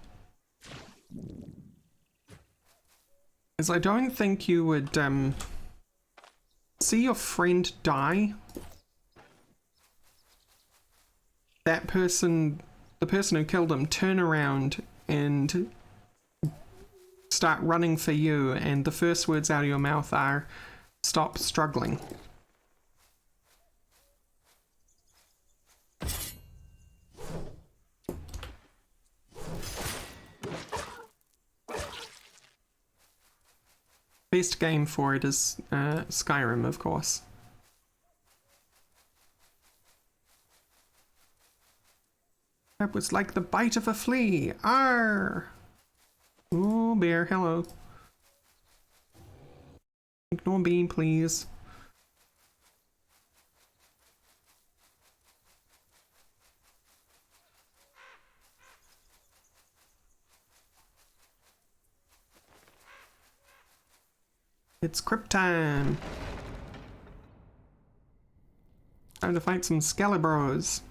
As I don't think you would see your friend die. That person, the person who killed him, turn around and start running for you, and the first words out of your mouth are, "Stop struggling." Best game for it is Skyrim, of course. That was like the bite of a flea. Arr! Oh, bear, hello. Ignore me, please. It's crypt time. Time to fight some Scalibros.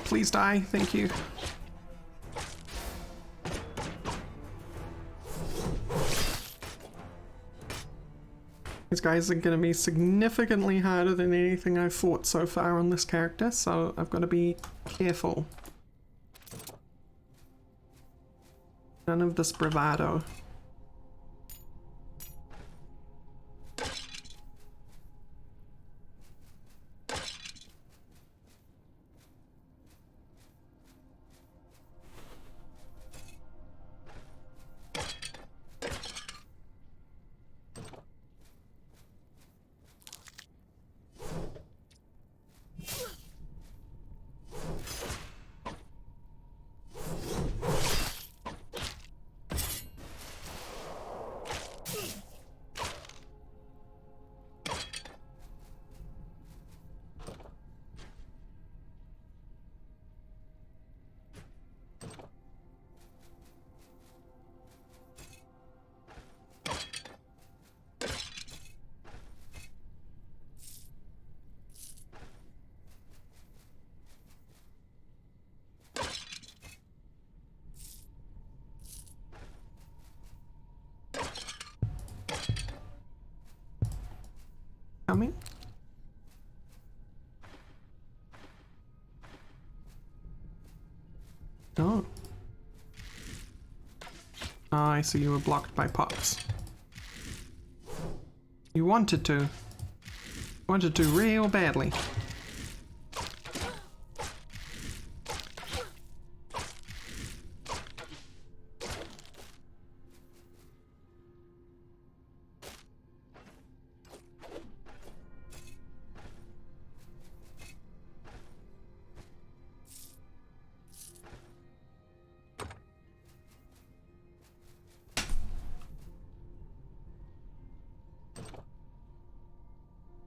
Please die, thank you. These guys are going to be significantly harder than anything I've fought so far on this character, so I've got to be careful. None of this bravado. Coming? Oh. Oh, I see you were blocked by pops. You wanted to. Wanted to real badly.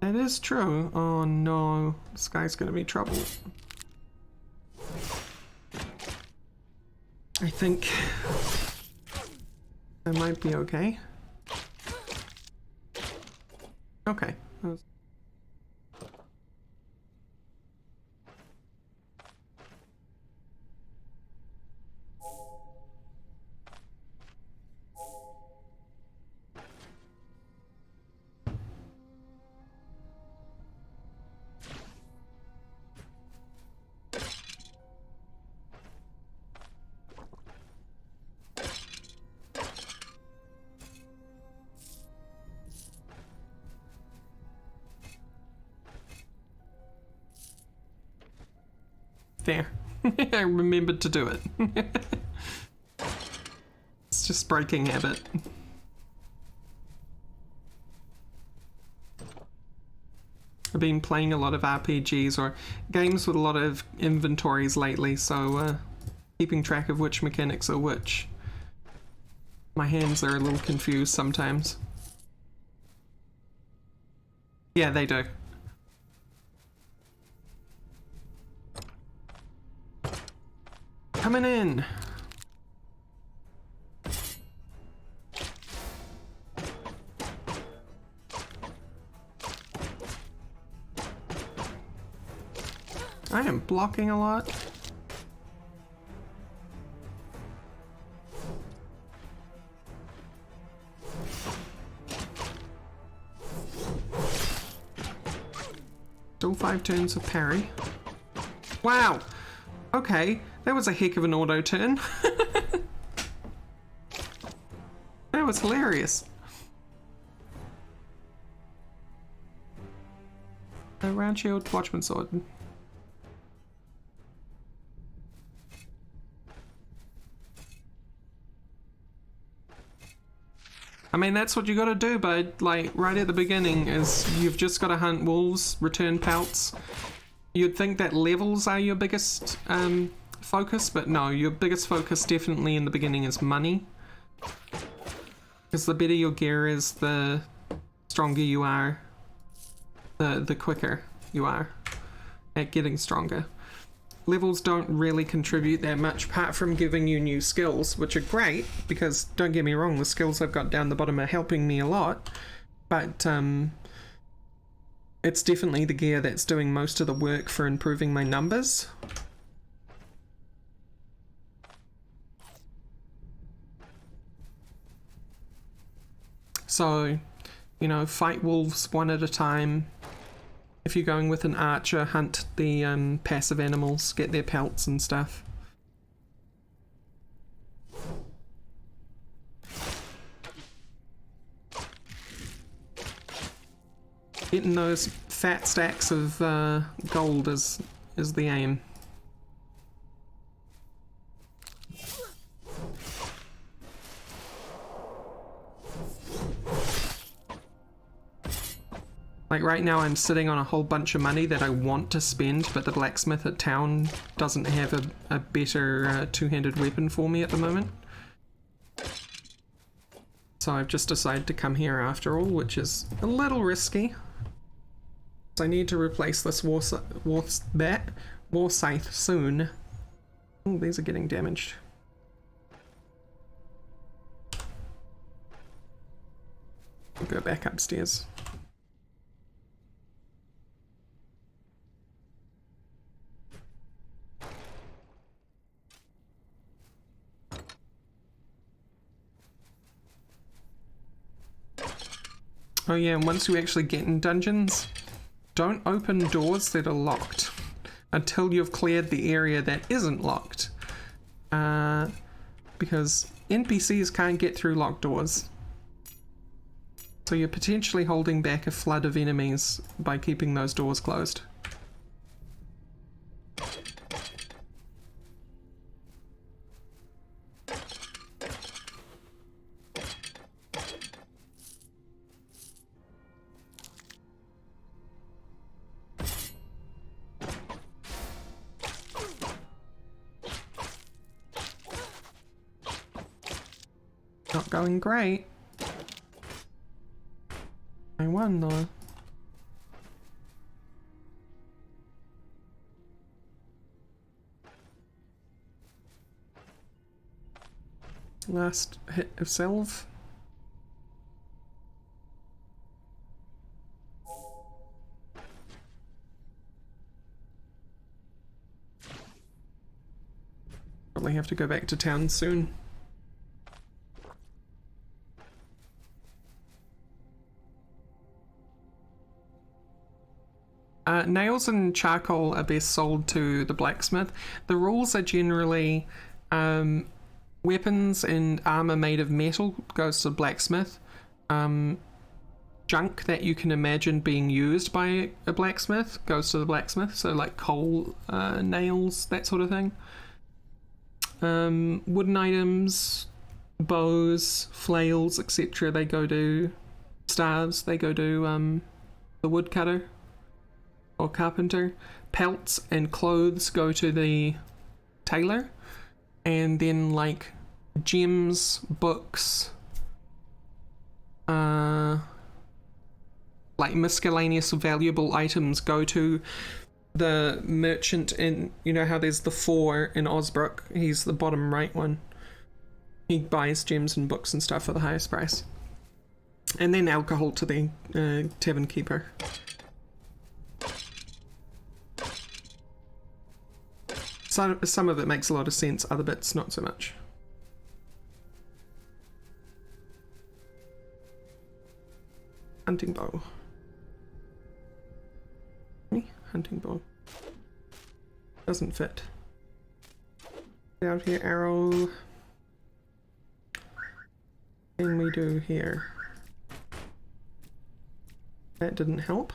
That is true. Oh no, this guy's gonna be trouble. I think I might be okay. Okay. There. I remembered to do it. It's just breaking habit. I've been playing a lot of RPGs or games with a lot of inventories lately, so keeping track of which mechanics are which. My hands are a little confused sometimes. Yeah, they do. Coming in. I am blocking a lot. Still 5 turns of parry. Wow! Okay, that was a heck of an auto turn. That was hilarious. A round shield, watchman sword. I mean, that's what you gotta do, but like right at the beginning is you've just gotta hunt wolves, return pelts. You'd think that levels are your biggest focus, but no, your biggest focus definitely in the beginning is money. Because the better your gear is, the stronger you are, the quicker you are at getting stronger. Levels don't really contribute that much apart from giving you new skills, which are great, because don't get me wrong, the skills I've got down the bottom are helping me a lot, but it's definitely the gear that's doing most of the work for improving my numbers. So you know, fight wolves one at a time. If you're going with an archer, hunt the passive animals, get their pelts and stuff. Getting those fat stacks of gold is the aim. Like right now I'm sitting on a whole bunch of money that I want to spend, but the blacksmith at town doesn't have a better two-handed weapon for me at the moment. So I've just decided to come here after all, which is a little risky. So I need to replace this war scythe soon. Oh, these are getting damaged. I'll go back upstairs. Oh yeah, and once you actually get in dungeons, don't open doors that are locked until you've cleared the area that isn't locked. Because NPCs can't get through locked doors. So you're potentially holding back a flood of enemies by keeping those doors closed. Not going great. I won though. Last hit of salve. Probably have to go back to town soon. Nails and charcoal are best sold to the blacksmith. The rules are generally weapons and armor made of metal goes to the blacksmith. Junk that you can imagine being used by a blacksmith goes to the blacksmith. So like coal, nails, that sort of thing. Wooden items, bows, flails, etc. They go to staves. They go to the woodcutter or carpenter. Pelts and clothes go to the tailor, and then like gems, books, like miscellaneous valuable items go to the merchant. In, you know how there's the 4 in Osbrook, he's the bottom right one. He buys gems and books and stuff for the highest price, and then alcohol to the tavern keeper. Some of it makes a lot of sense, other bits not so much. Hunting bow. Hunting bow. Doesn't fit. Get out here, arrow. Then we do here. That didn't help.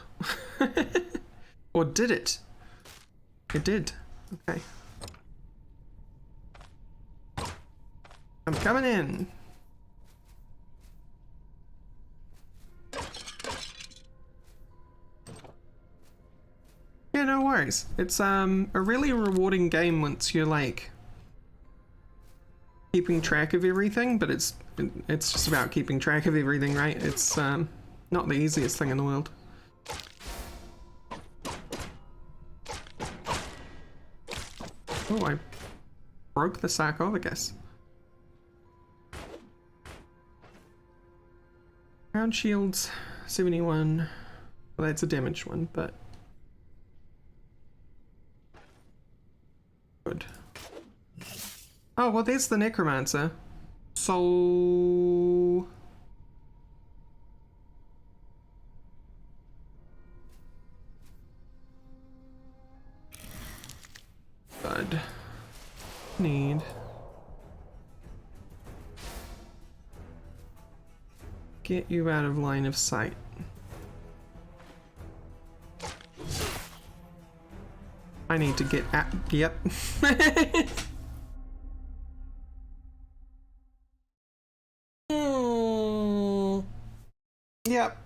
Or did it? It did. Okay. I'm coming in. Yeah, no worries. It's a really rewarding game once you're like keeping track of everything, but it's just about keeping track of everything, right? It's not the easiest thing in the world. Oh, I broke the sarcophagus. Ground shields, 71. Well, that's a damaged one, but good. Oh, well, there's the necromancer. So need... Get you out of line of sight. I need to get at... Yep. Yep.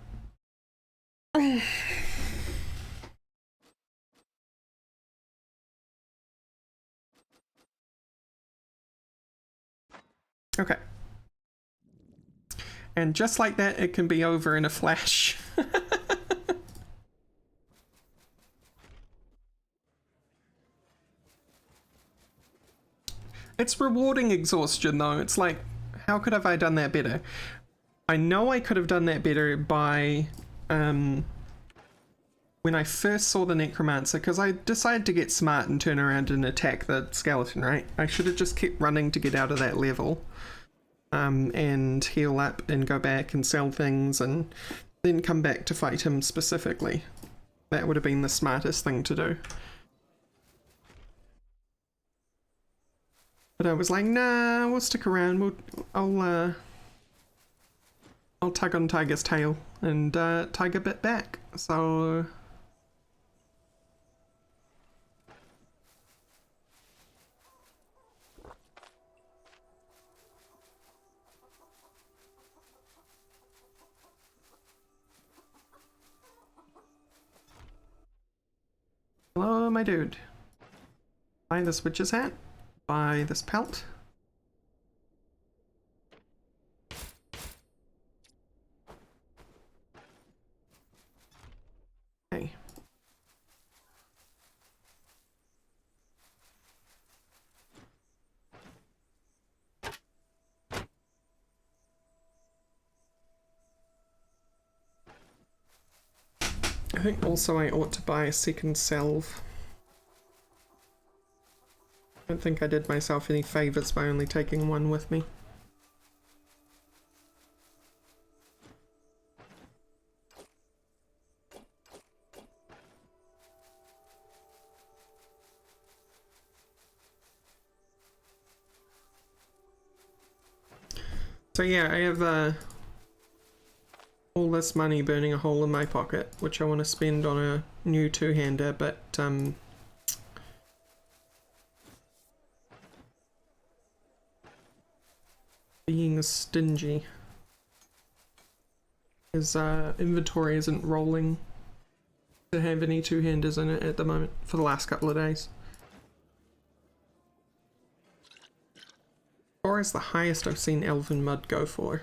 Okay. And just like that, it can be over in a flash. It's rewarding exhaustion though. It's like, how could have I done that better? I know I could have done that better by when I first saw the necromancer, because I decided to get smart and turn around and attack the skeleton, right? I should have just kept running to get out of that level. And heal up and go back and sell things and then come back to fight him specifically. That would have been the smartest thing to do. But I was like, nah, we'll stick around. I'll tug on Tiger's tail and tug a bit back. So... Hello, my dude. Buy this witch's hat. Buy this pelt. Okay. I think also I ought to buy a second salve. I don't think I did myself any favours by only taking one with me. So yeah, I have all this money burning a hole in my pocket, which I want to spend on a new two-hander, but being stingy. His inventory isn't rolling to have any two-handers in it at the moment for the last couple of days. Or is the highest I've seen Elven Mud go for.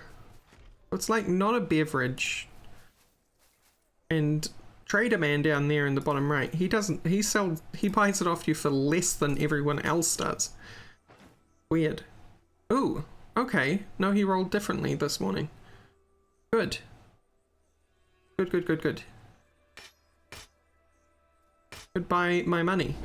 It's like not a beverage. And Trader Man down there in the bottom right, he buys it off you for less than everyone else does. Weird. Ooh, okay. No, he rolled differently this morning. Good. Good, good, good, good. Goodbye, my money.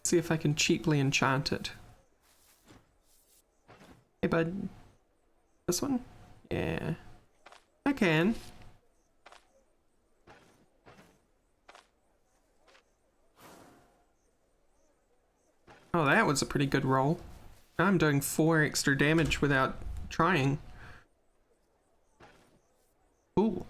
See if I can cheaply enchant it. Hey bud. This one? Yeah. I can. Oh, that was a pretty good roll. I'm doing 4 extra damage without trying. Ooh.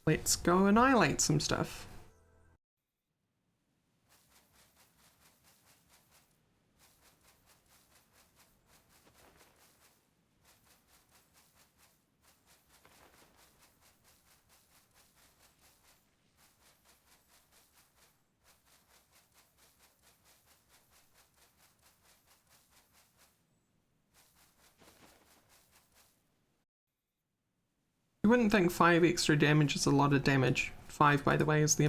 Let's go annihilate some stuff. You wouldn't think 5 extra damage is a lot of damage. 5, by the way, is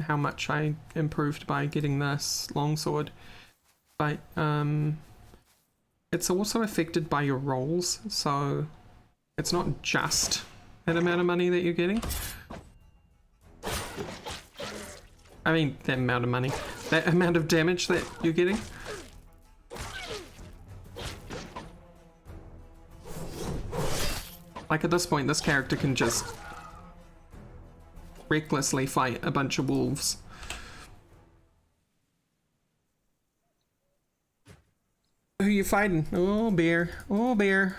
how much I improved by getting this longsword. But it's also affected by your rolls, so It's not just that amount of money that you're getting. I mean, that amount of money. That amount of damage that you're getting. Like at this point, this character can just recklessly fight a bunch of wolves. Who are you fighting? Oh, bear. Oh, bear.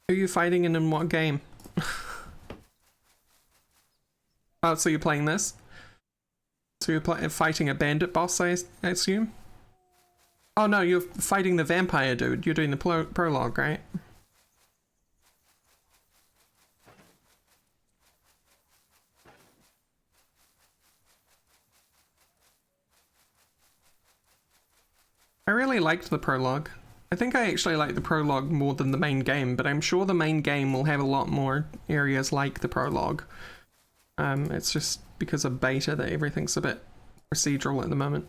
Who are you fighting and in what game? Oh, so you're playing this? So you're fighting a bandit boss, I assume? Oh no, you're fighting the vampire dude. You're doing the prologue, right? I really liked the prologue. I think I actually like the prologue more than the main game, but I'm sure the main game will have a lot more areas like the prologue. It's just because of beta that everything's a bit procedural at the moment.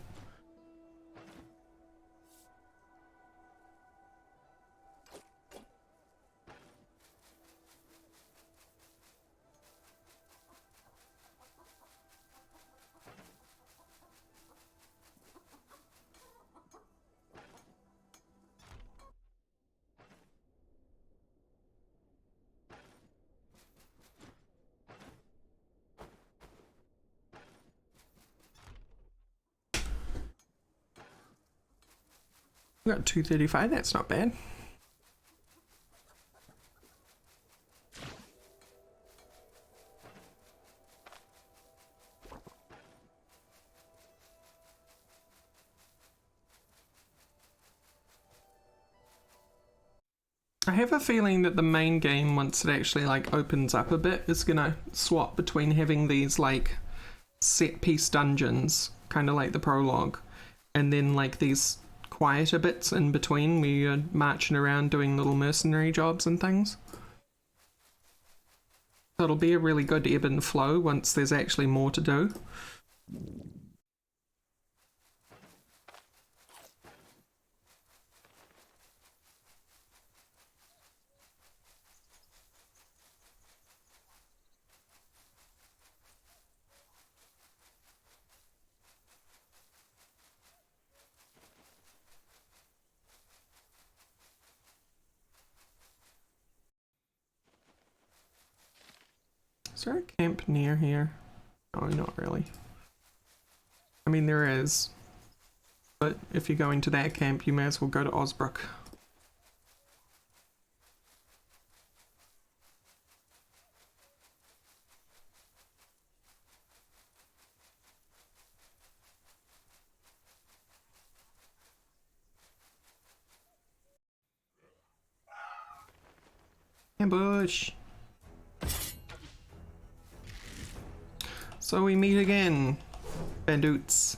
We got 235, that's not bad. I have a feeling that the main game, once it actually like opens up a bit, is gonna swap between having these like set piece dungeons, kind of like the prologue, and then like these quieter bits in between where you're marching around doing little mercenary jobs and things. So it'll be a really good ebb and flow once there's actually more to do. Is there a camp near here? Oh, not really. I mean, there is. But if you're going to that camp, you may as well go to Osbrook. Ambush! So we meet again, bandoots.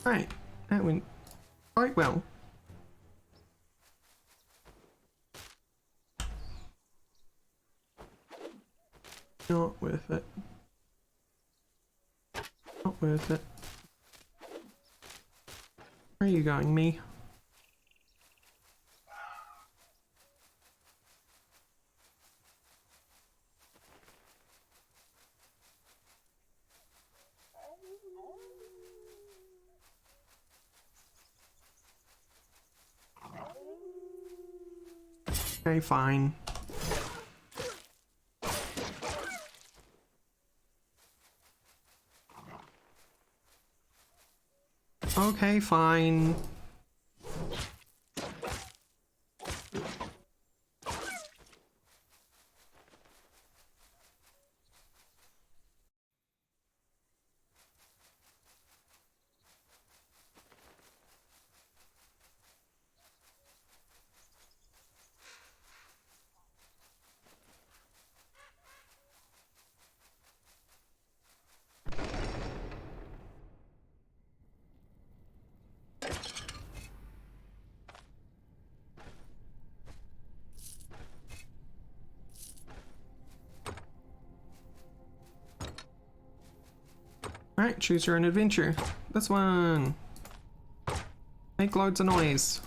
Right, that went quite well. Not worth it. Not worth it. Where are you going, me? Okay, fine. Okay, fine. Alright, choose your own adventure. This one. Make loads of noise.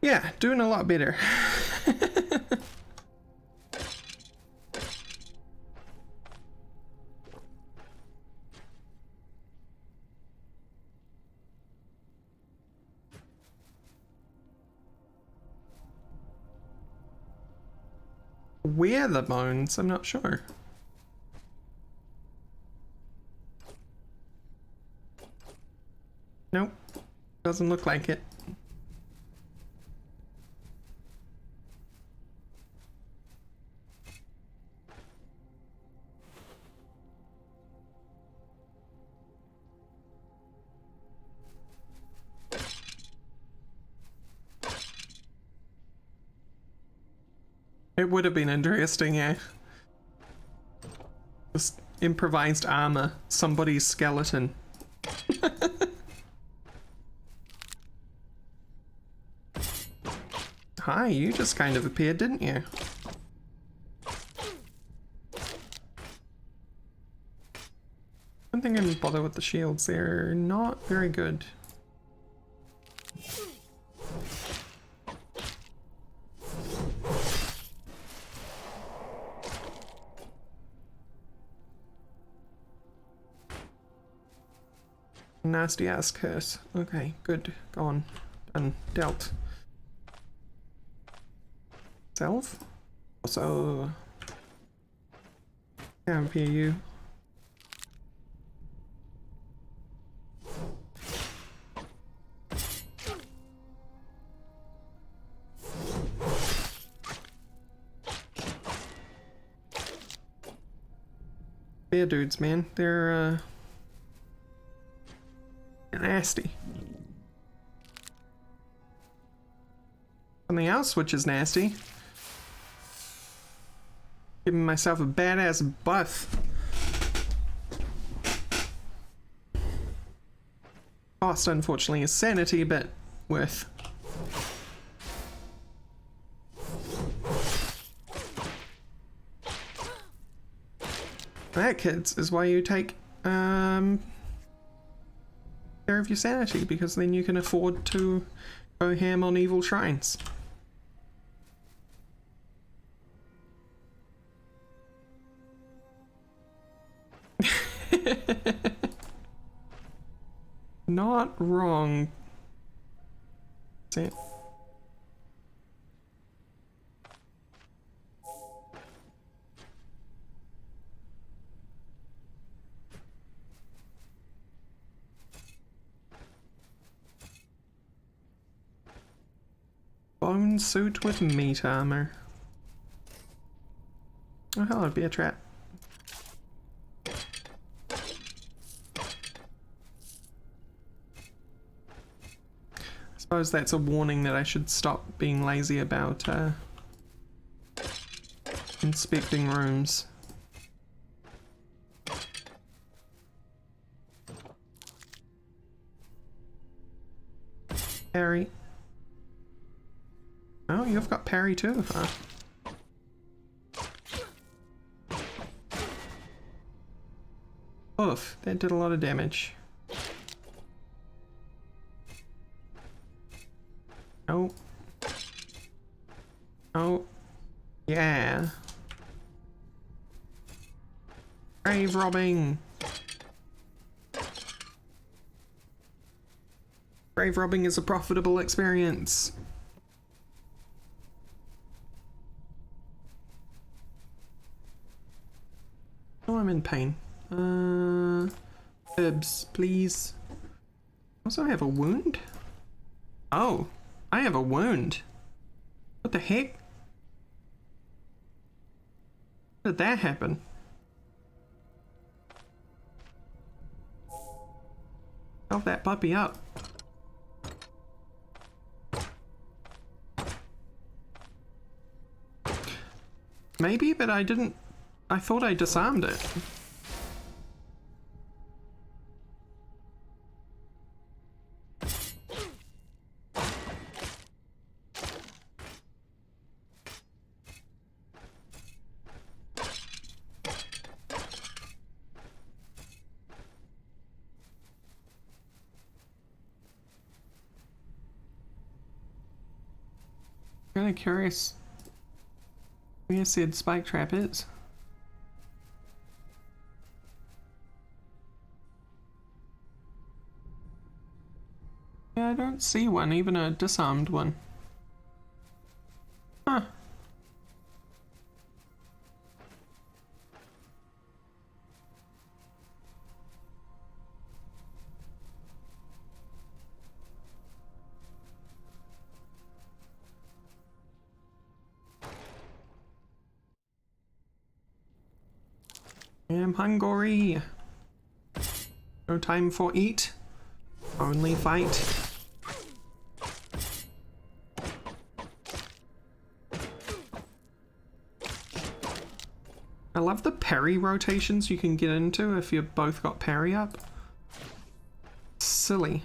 Yeah, doing a lot better. Where the bones? I'm not sure. Nope, doesn't look like it. It would have been interesting, yeah. Just improvised armor, somebody's skeleton. Hi, you just kind of appeared, didn't you? I don't think I can bother with the shields, they're not very good. Nasty ass curse. Okay, good. Go on. Done. Dealt. Self? Also... Can't hear you. Bear dudes, man. They're nasty. Something else which is nasty. Giving myself a badass buff. Cost, unfortunately, is sanity, but worth. That, kids, is why you take care of your sanity, because then you can afford to go ham on evil shrines. Not wrong. That's it. Bone suit with meat armor. Oh hell, it'd be a trap. I suppose that's a warning that I should stop being lazy about inspecting rooms. Parry. Oh, you've got parry too, huh? Oof, that did a lot of damage. Oh. Oh. Yeah. Grave robbing. Grave robbing is a profitable experience. Oh, I'm in pain. Herbs, please. Also, I have a wound? Oh, I have a wound. What the heck? How did that happen? Help that puppy up. Maybe, but I didn't... I thought I disarmed it. Really curious where said spike trap is. Yeah, I don't see one, even a disarmed one. Huh. I'm hungry. No time for eat. Only fight. I love the parry rotations you can get into if you've both got parry up. Silly.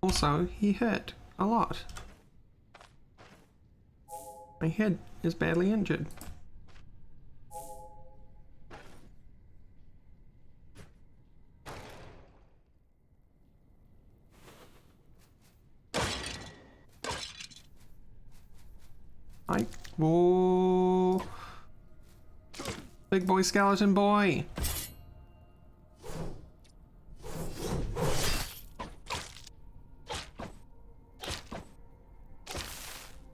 Also, he hit a lot. My head is badly injured. Whoa. Big boy skeleton boy.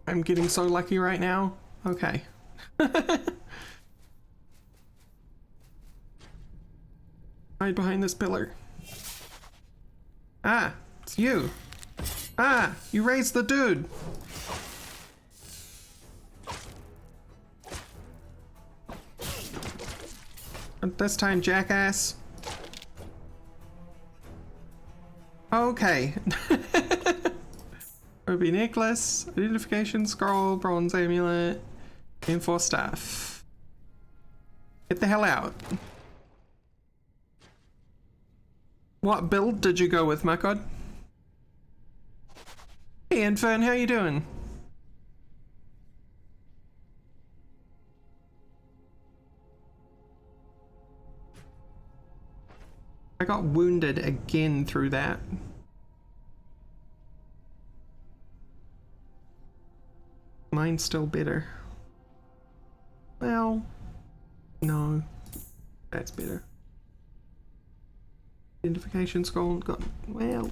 I'm getting so lucky right now. Okay. Hide behind this pillar. Ah, it's you. Ah, you raised the dude. This time, jackass. Okay. Ruby necklace, identification scroll, bronze amulet, info staff. Get the hell out. What build did you go with, my god? Hey, Infern, how you doing? I got wounded again through that. Mine's still better. Well, no, that's better. Identification scroll got, well,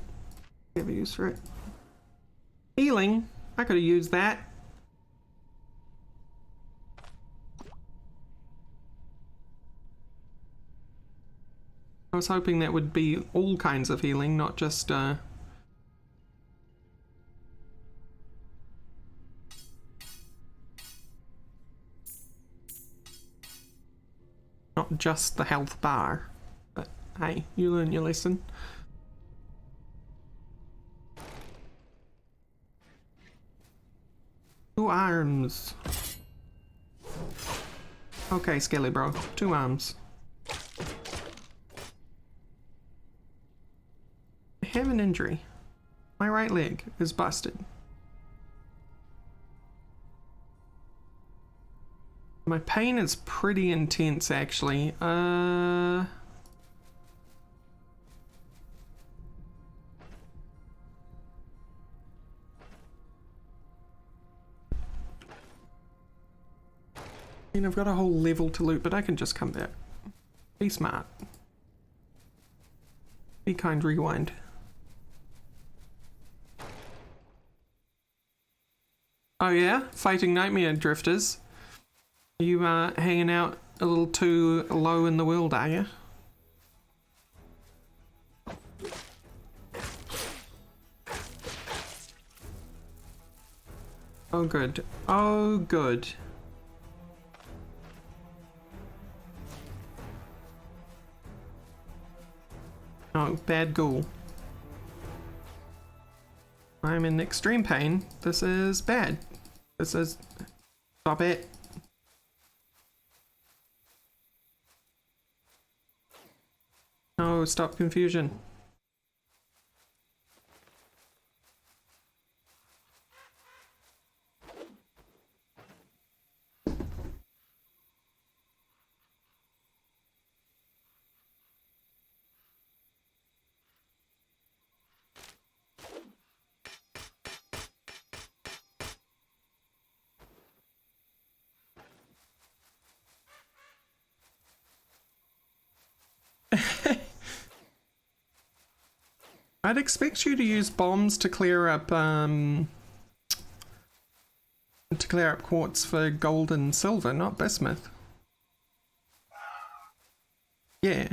have a use for it. Healing, I could have used that. I was hoping that would be all kinds of healing, not just not just the health bar. But hey, you learn your lesson. Two arms. Okay, Skelly bro, 2 arms. I have an injury. My right leg is busted. My pain is pretty intense, actually. I mean, I've got a whole level to loot, but I can just come back. Be smart. Be kind, rewind. Oh yeah? Fighting nightmare drifters. You hanging out a little too low in the world, are you? Oh good. Oh good. Oh, bad ghoul. I'm in extreme pain. This is bad. This is... Stop it. Hello, stop confusion. I'd expect you to use bombs to clear up quartz for gold and silver, not bismuth. Yeah.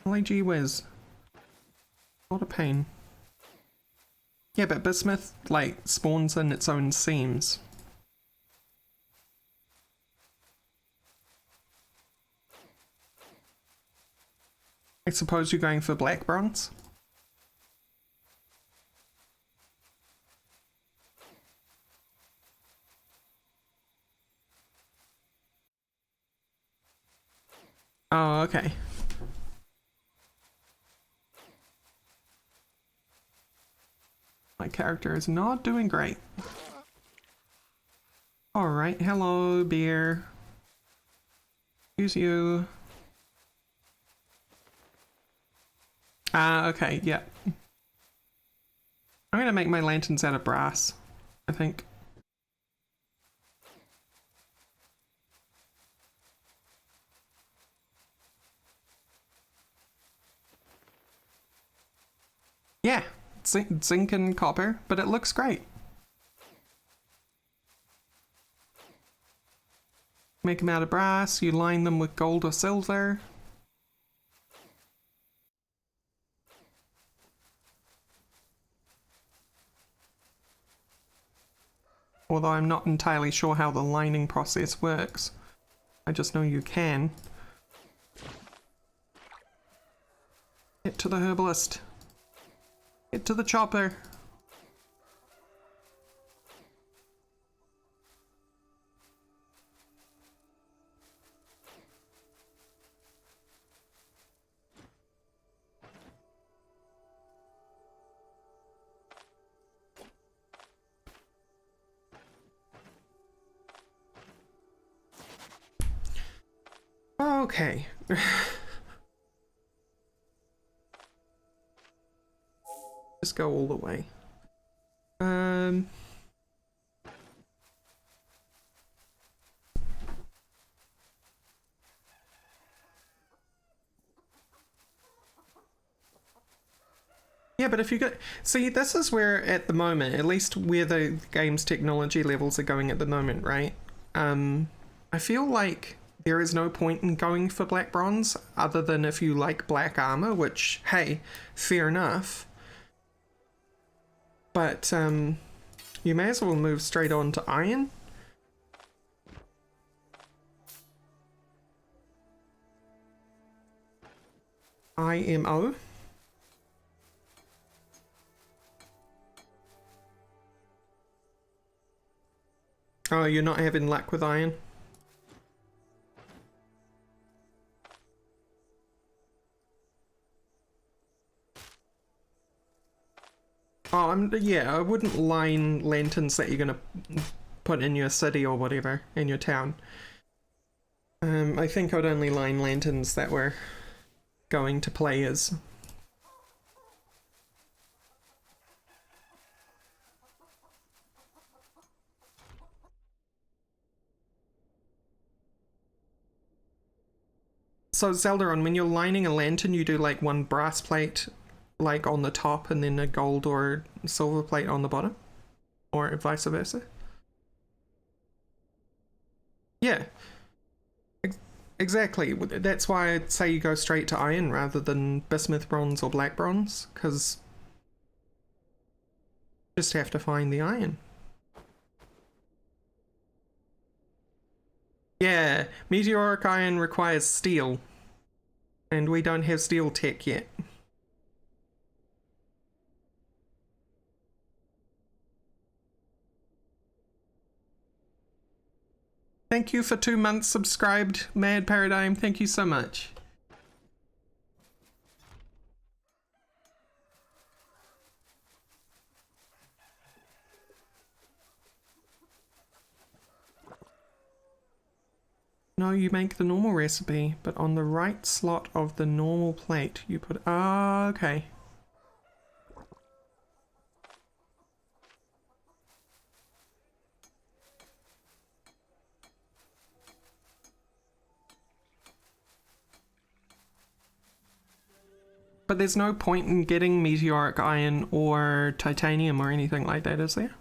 Holy gee whiz. What a pain. Yeah, but bismuth, like, spawns in its own seams. I suppose you're going for black bronze? Oh, okay. My character is not doing great. Alright, hello, beer. Use you. Ah, okay, yeah. I'm gonna make my lanterns out of brass, I think. Yeah, zinc and copper, but it looks great. Make them out of brass, you line them with gold or silver. Although I'm not entirely sure how the lining process works. I just know you can. Get to the herbalist. Get to the chopper. Okay. Just go all the way. Yeah, but if you get... See, this is where, at the moment, at least where the game's technology levels are going at the moment, right? I feel like there is no point in going for black bronze, other than if you like black armor, which, hey, fair enough. But, you may as well move straight on to iron. IMO. Oh, you're not having luck with iron? Oh, yeah, I wouldn't line lanterns that you're gonna put in your city or whatever, in your town. I think I'd only line lanterns that were going to players. So Zeldaron, when you're lining a lantern, you do like one brass plate like on the top and then a gold or silver plate on the bottom? Or vice versa? Yeah. Exactly. That's why I'd say you go straight to iron rather than bismuth bronze or black bronze, because you just have to find the iron. Yeah, meteoric iron requires steel, and we don't have steel tech yet. Thank you for 2 months subscribed, Mad Paradigm. Thank you so much. No, you make the normal recipe, but on the right slot of the normal plate, you put... Oh, okay. But there's no point in getting meteoric iron or titanium or anything like that, is there?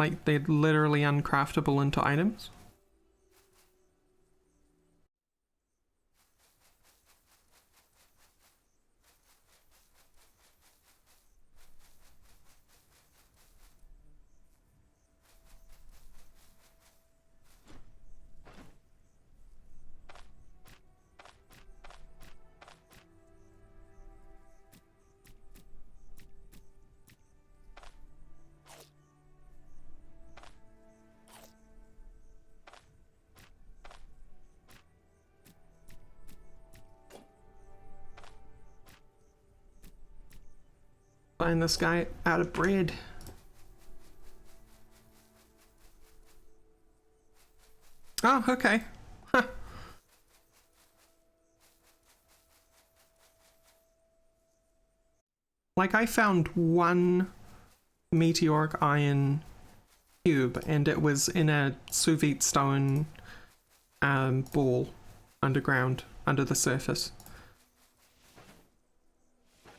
Like, they're literally uncraftable into items? Find this guy out of bread. Oh, okay. Huh. Like, I found one meteoric iron cube, and it was in a sous vide stone ball underground, under the surface.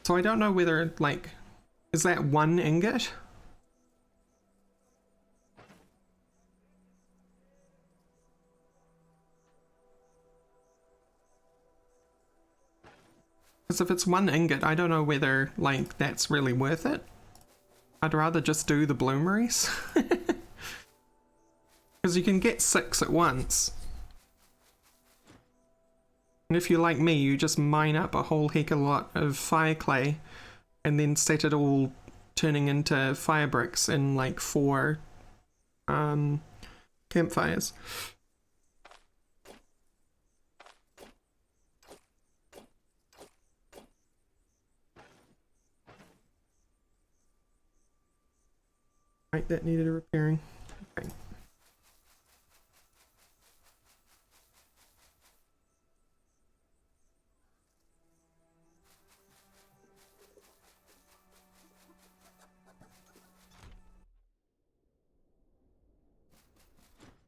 So I don't know whether, like, is that 1 ingot? Because if it's 1 ingot, I don't know whether, like, that's really worth it. I'd rather just do the bloomeries. Because you can get 6 at once. And if you're like me, you just mine up a whole heck of a lot of fire clay and then set it all turning into fire bricks in like 4 campfires. Right, that needed a repairing. Okay.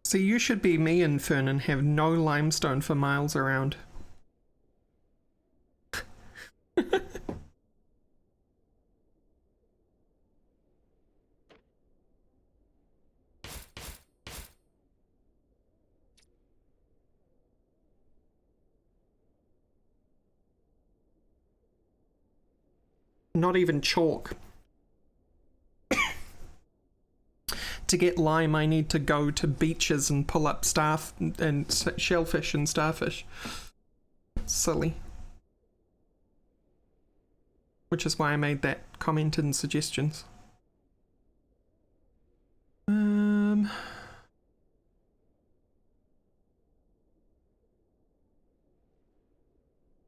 See, you should be me and Fern and have no limestone for miles around. Not even chalk. To get lime, I need to go to beaches and pull up shellfish and starfish. Silly. Which is why I made that comment in suggestions.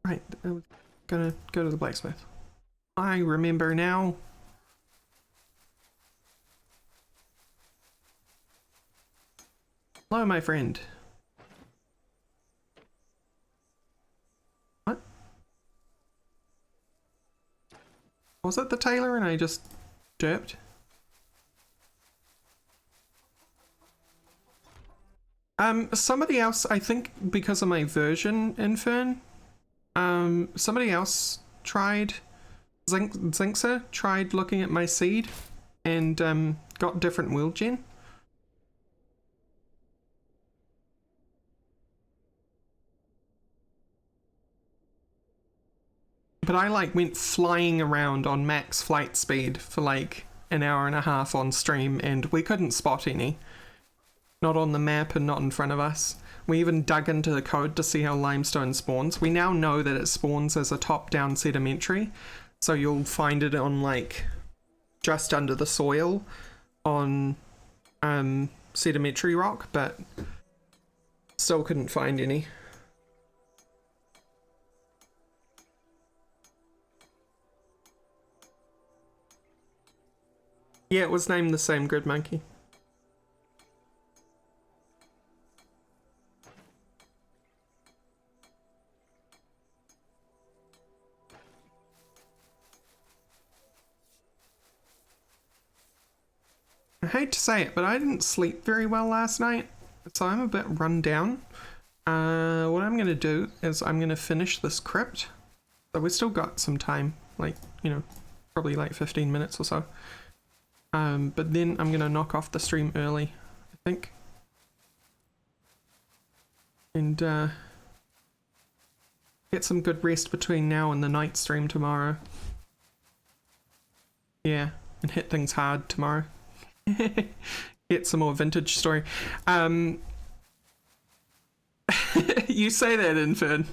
Right, I'm gonna go to the blacksmith. I remember now. Hello, my friend. What? Was it the tailor and I just derped? Somebody else, I think because of my version infern, somebody else tried, Zinxa tried looking at my seed and got different world gen. But I like went flying around on max flight speed for like an hour and a half on stream and we couldn't spot any. Not on the map and not in front of us. We even dug into the code to see how limestone spawns. We now know that it spawns as a top-down sedimentary, so you'll find it on like just under the soil on sedimentary rock, but still couldn't find any. Yeah, it was named the same, Grid Monkey. I hate to say it, but I didn't sleep very well last night, so I'm a bit run down. What I'm going to do is I'm going to finish this crypt. So we've still got some time, like, you know, probably like 15 minutes or so. But then I'm going to knock off the stream early, I think. And get some good rest between now and the night stream tomorrow. Yeah, and hit things hard tomorrow. Get some more vintage story. You say that, Infern.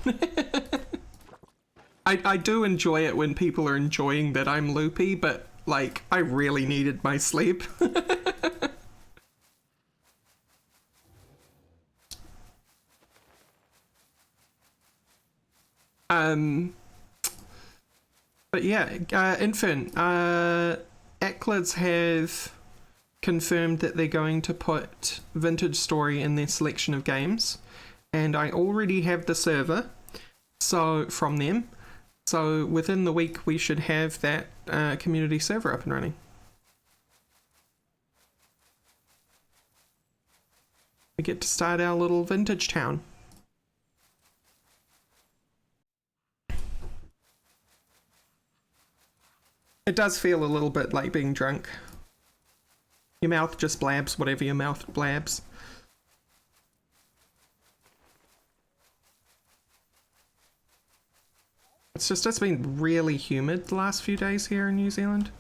I do enjoy it when people are enjoying that I'm loopy, but like I really needed my sleep. But yeah, Infern, Acklers have confirmed that they're going to put Vintage Story in their selection of games, and I already have the server from them, so within the week we should have that community server up and running. We get to start our little vintage town. It does feel a little bit like being drunk. Your mouth just blabs whatever your mouth blabs. It's been really humid the last few days here in New Zealand.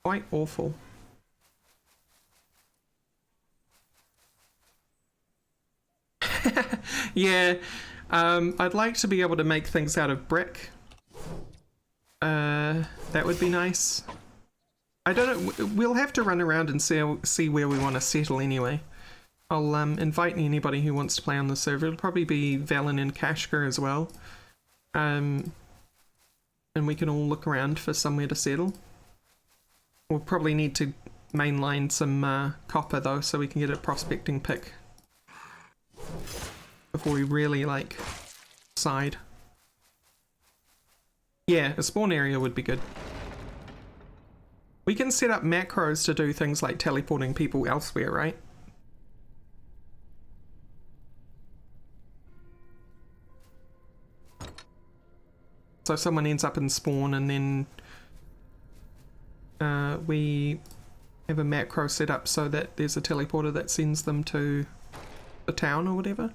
Quite awful. Yeah, I'd like to be able to make things out of brick. That would be nice. I don't know, we'll have to run around and see where we want to settle anyway. I'll invite anybody who wants to play on the server. It'll probably be Valen and Kashka as well. And we can all look around for somewhere to settle. We'll probably need to mainline some copper though, so we can get a prospecting pick before we really like decide. Yeah, a spawn area would be good. We can set up macros to do things like teleporting people elsewhere, right? So someone ends up in spawn and then we have a macro set up so that there's a teleporter that sends them to the town or whatever.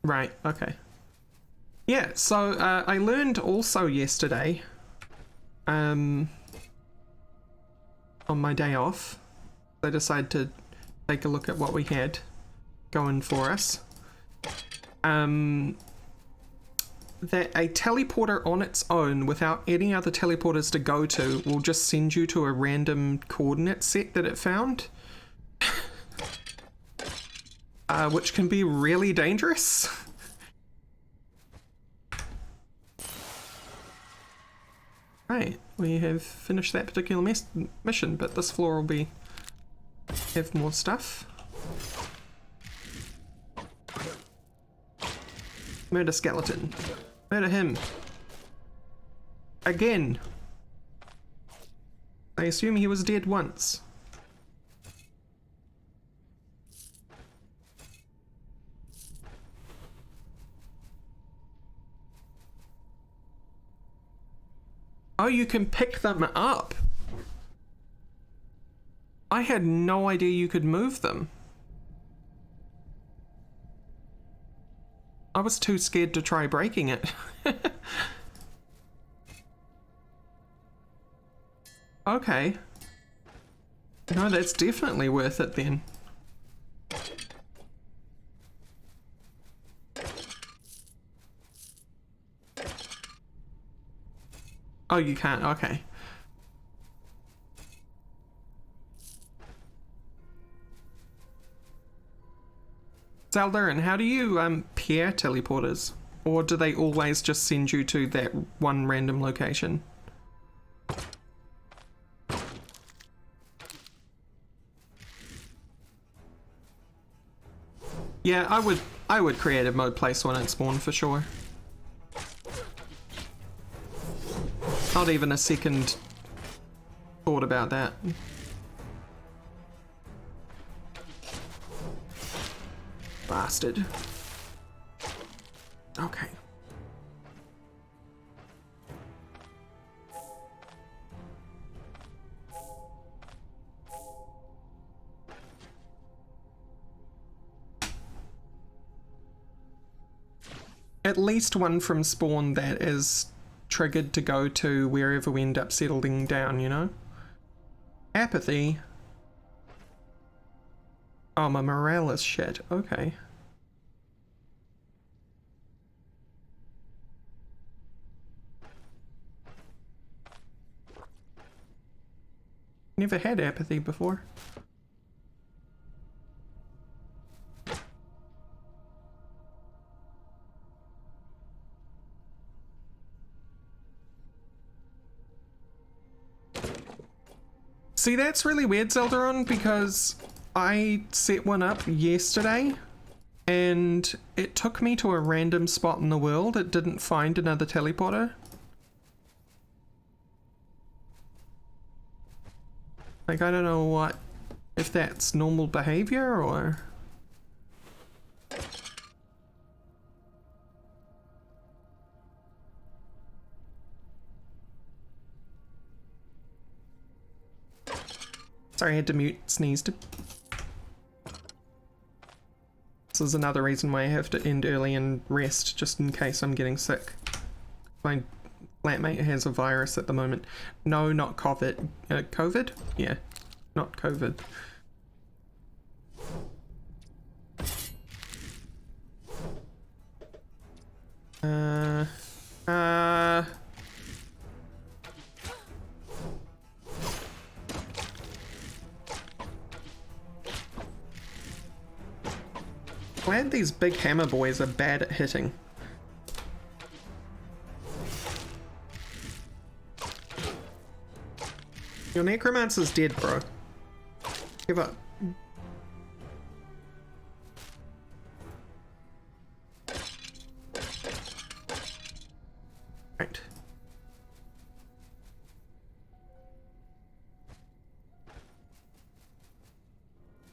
Right, okay. Yeah, so I learned also yesterday, on my day off, I decided to take a look at what we had going for us. That a teleporter on its own, without any other teleporters to go to, will just send you to a random coordinate set that it found. Which can be really dangerous. Right, we have finished that particular mission, but this floor will have more stuff. Murder skeleton. Murder him. Again. I assume he was dead once. Oh, you can pick them up. I had no idea you could move them. I was too scared to try breaking it. Okay. No, that's definitely worth it then. Oh, you can't, okay. Zelda, and how do you pair teleporters? Or do they always just send you to that one random location? Yeah, I would creative mode place one at spawn for sure. Not even a second thought about that. Bastard. Okay. At least one from spawn that is triggered to go to wherever we end up settling down, you know? Apathy. Oh, my morale is shit. Okay. Never had apathy before. See, that's really weird, Zeldaron, because I set one up yesterday and it took me to a random spot in the world. It didn't find another teleporter. Like, I don't know what, if that's normal behavior or... Sorry, I had to mute, sneezed. This is another reason why I have to end early and rest, just in case I'm getting sick. My flatmate has a virus at the moment. No, not COVID. COVID? Yeah, not COVID. Glad these big hammer boys are bad at hitting. Your necromancer's dead, bro. Give up. Right.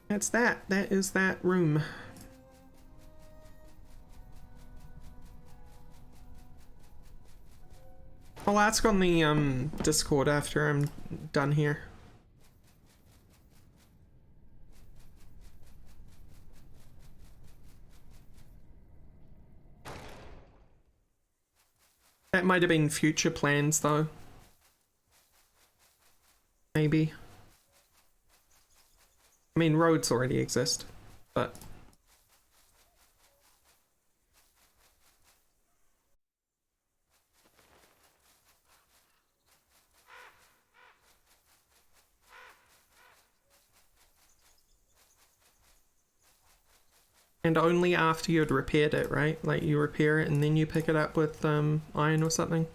That's that. That is that room. I'll ask on the Discord after I'm done here. That might have been future plans though. Maybe. I mean, roads already exist, but... And only after you'd repaired it, right? Like you repair it and then you pick it up with iron or something?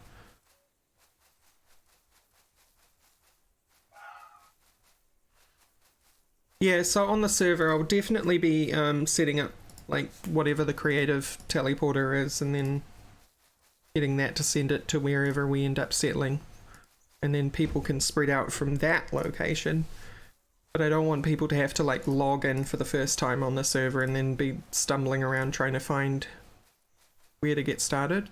Yeah, so on the server I'll definitely be setting up like whatever the creative teleporter is and then getting that to send it to wherever we end up settling. And then people can spread out from that location. But I don't want people to have to like log in for the first time on the server and then be stumbling around trying to find where to get started.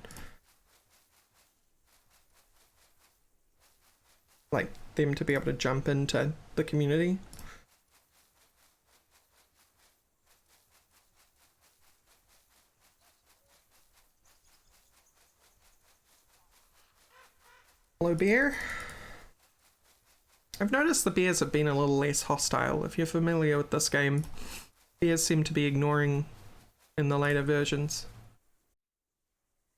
Like them to be able to jump into the community. Hello, bear. I've noticed the bears have been a little less hostile. If you're familiar with this game, bears seem to be ignoring in the later versions.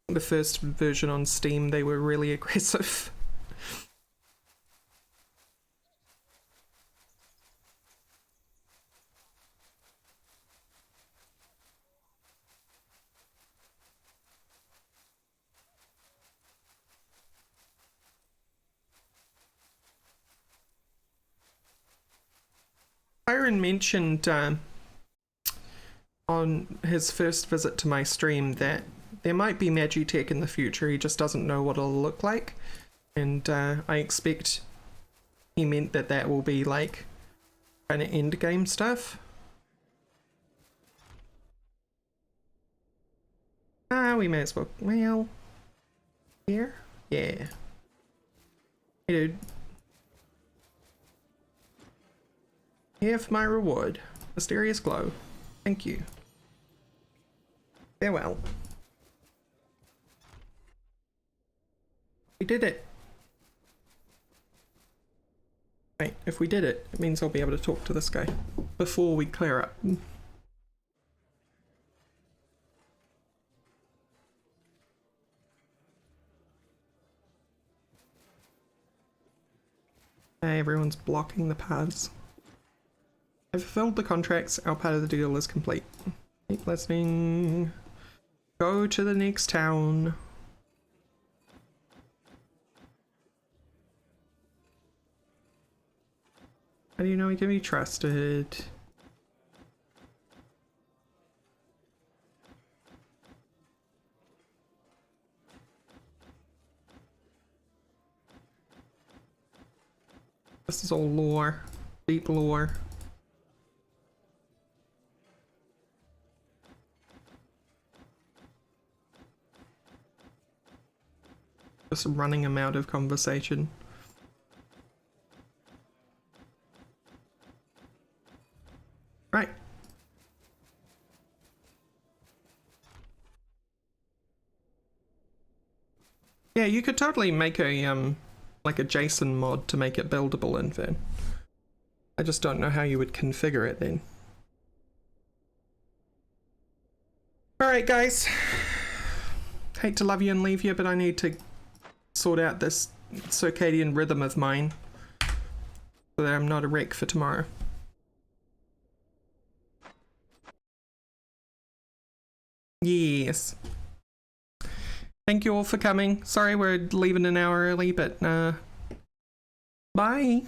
The first version on Steam, they were really aggressive. Byron mentioned on his first visit to my stream that there might be Magitech in the future, he just doesn't know what it'll look like. And I expect he meant that that will be like kind of end game stuff. We may as well, here? Yeah. Hey dude. Here for my reward. Mysterious glow. Thank you. Farewell. We did it. Wait, if we did it, it means I'll be able to talk to this guy before we clear up. Everyone's blocking the paths. I've fulfilled the contracts, our part of the deal is complete. Keep listening. Go to the next town. How do you know he can be trusted? This is all lore. Deep lore. Just running him out of conversation. Right. Yeah, you could totally make a like a JSON mod to make it buildable in Vin. I just don't know how you would configure it then. Alright guys. Hate to love you and leave you, but I need to sort out this circadian rhythm of mine so that I'm not a wreck for tomorrow. Yes. Thank you all for coming. Sorry we're leaving an hour early, but bye.